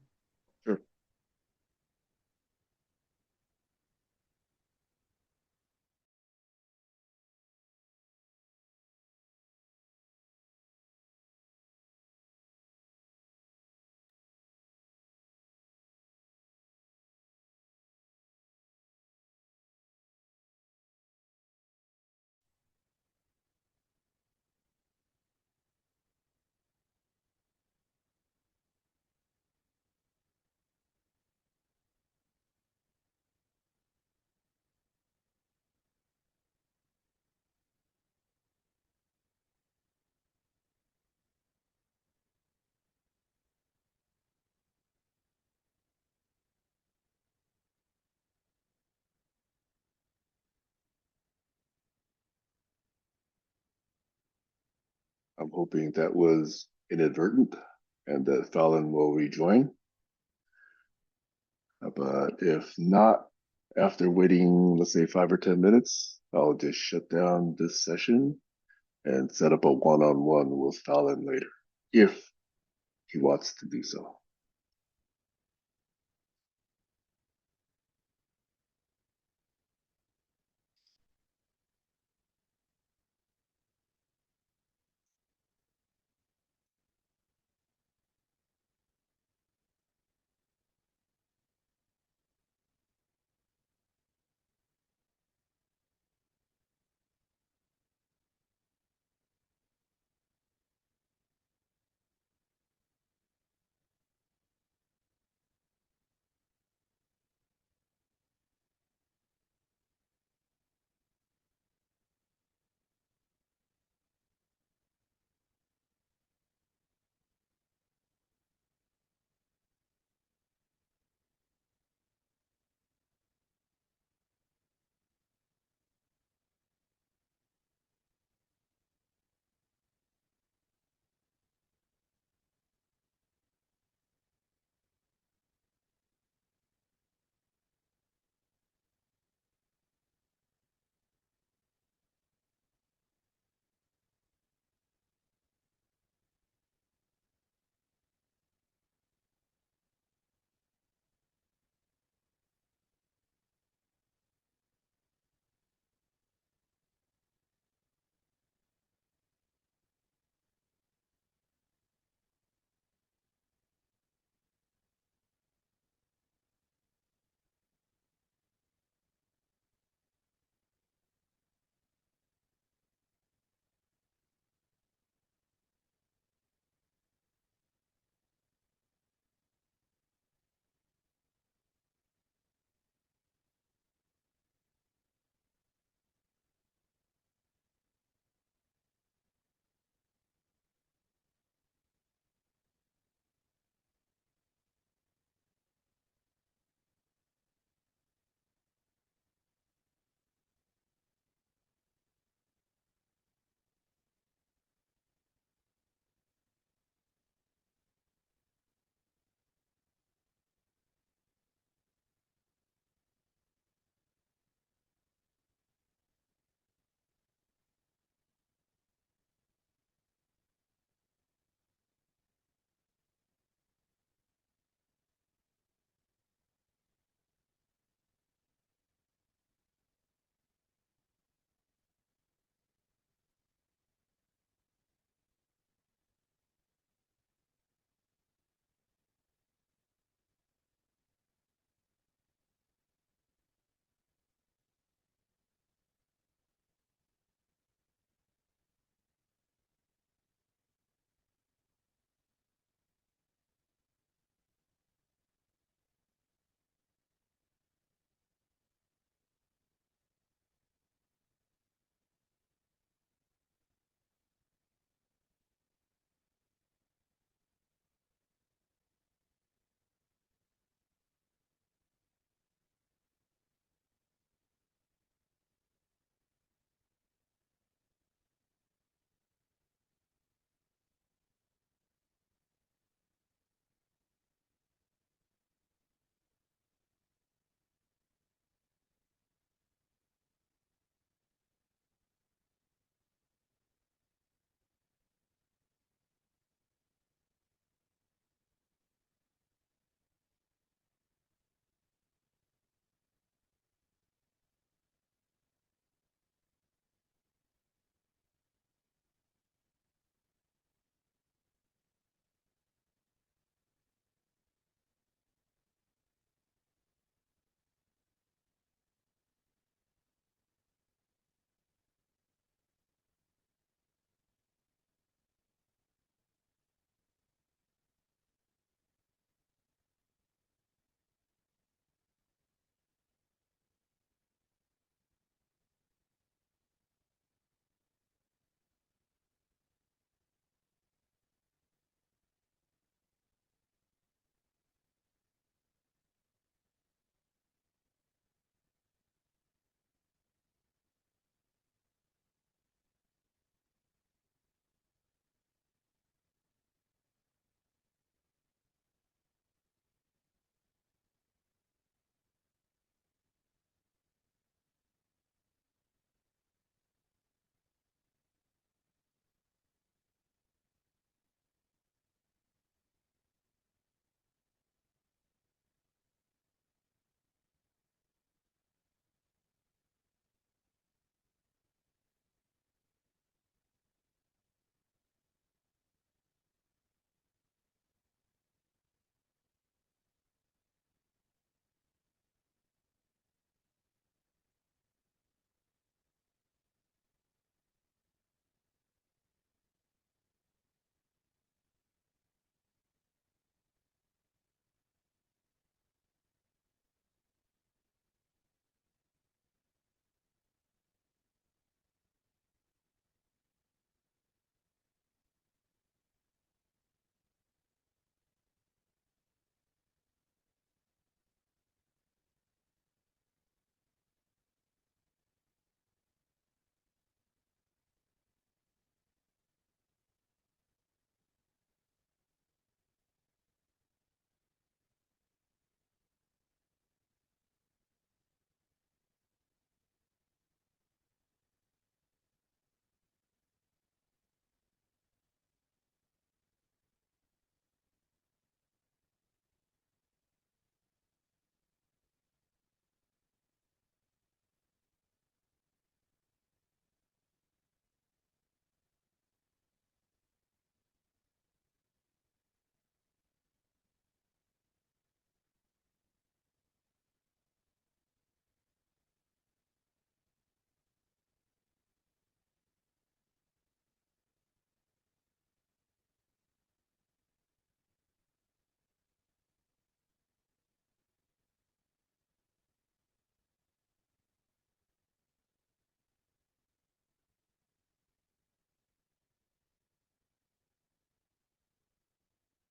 Sure. I'm hoping that was inadvertent and that Phalan will rejoin. But if not, after waiting, let's say 5 or 10 minutes, I'll just shut down this session and set up a one-on-one with Fallon later, if he wants to do so.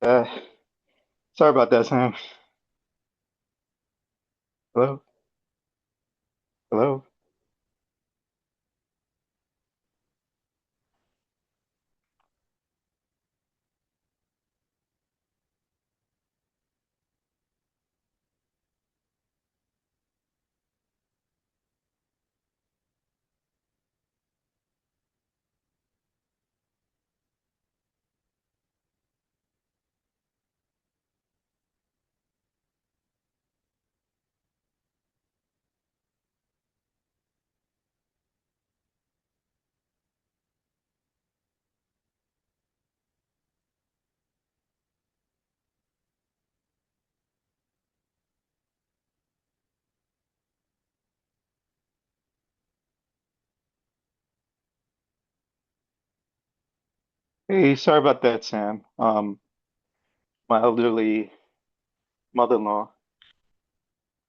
Uh, Sorry about that, Sam. Hello? Hello? Hey, sorry about that, Sam. My elderly mother-in-law.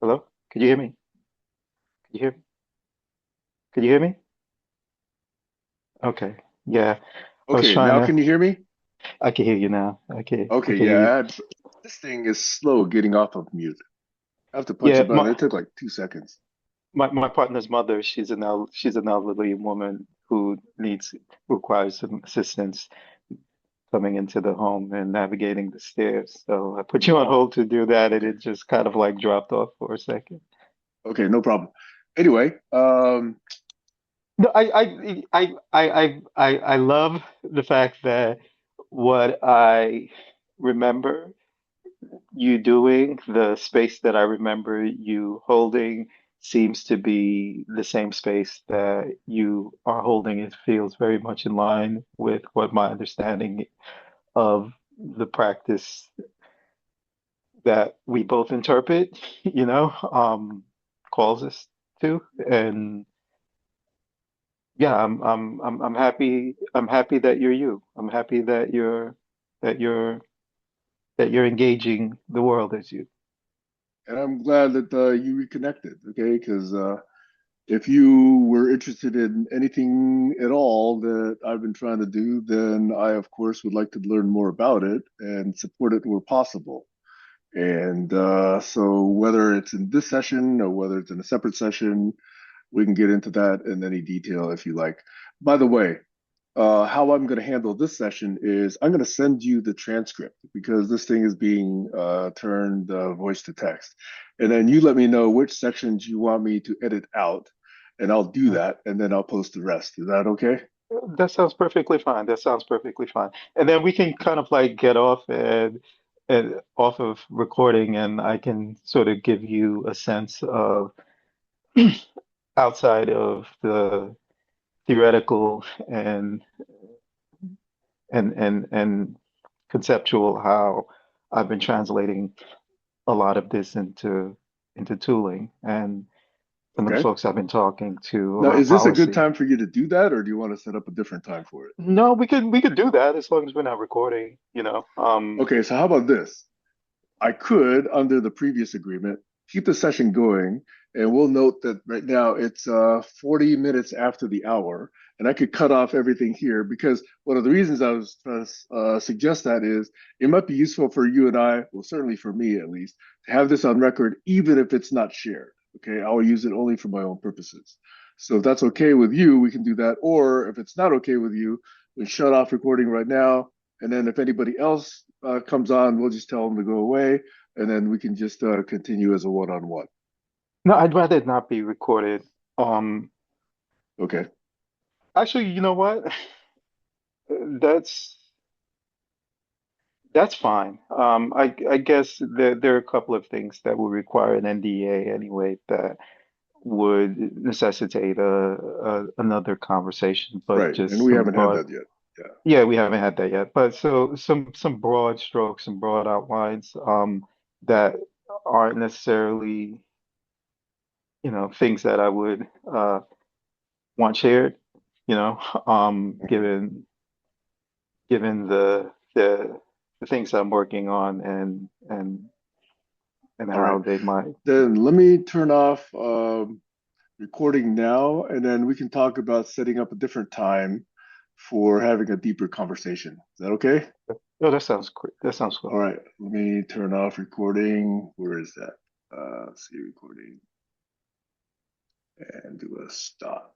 Hello? Could you hear me? Could you hear me? Could you hear me? Okay. Yeah. I was Okay, trying now to can you hear me? I can hear you now. I Okay, can hear you. yeah. This thing is slow getting off of mute. I have to punch a Yeah, button. It took like 2 seconds. my partner's mother, she's an elderly woman who requires some assistance coming into the home and navigating the stairs. So I put you on Oh, hold to do that, and okay. it just kind of like dropped off for a second. Okay, no problem. Anyway, No, I love the fact that what I remember you doing, the space that I remember you holding seems to be the same space that you are holding. It feels very much in line with what my understanding of the practice that we both interpret, calls us to. And yeah, I'm happy that you're you. I'm happy that that you're you're engaging the world as you. and I'm glad that you reconnected, okay? Because if you were interested in anything at all that I've been trying to do, then I, of course, would like to learn more about it and support it where possible. And so, whether it's in this session or whether it's in a separate session, we can get into that in any detail if you like. By the way, how I'm going to handle this session is I'm going to send you the transcript because this thing is being turned voice to text. And then you let me know which sections you want me to edit out, and I'll do Mm. that, and then I'll post the rest. Is that okay? That sounds perfectly fine. That sounds perfectly fine. And then we can kind of like get off and off of recording, and I can sort of give you a sense of outside of the theoretical and and conceptual how I've been translating a lot of this into tooling and some of the Okay. folks I've been talking to Now, around is this a good policy. time for you to do that, or do you want to set up a different time for it? No, we could do that as long as we're not recording, you know. Okay, so how about this? I could, under the previous agreement, keep the session going, and we'll note that right now it's 40 minutes after the hour, and I could cut off everything here because one of the reasons I was trying to suggest that is it might be useful for you and I, well, certainly for me at least, to have this on record, even if it's not shared. Okay, I will use it only for my own purposes. So if that's okay with you, we can do that. Or if it's not okay with you, we shut off recording right now, and then if anybody else comes on, we'll just tell them to go away, and then we can just continue as a one-on-one. No, I'd rather it not be recorded. Um, Okay. Actually, you know what? That's that's fine. I guess there are a couple of things that would require an NDA anyway that would necessitate another conversation, but Right. And just we some haven't had broad. that yet. Yeah. Yeah, we haven't had that yet, but so some broad strokes and broad outlines that aren't necessarily, things that I would want shared, you know, Mhm. given the things I'm working on and All right. how they might. Then let me turn off recording now, and then we can talk about setting up a different time for having a deeper conversation. Is that okay? Oh, that sounds quick. That sounds All cool. right, let me turn off recording. Where is that? See recording and do a stop.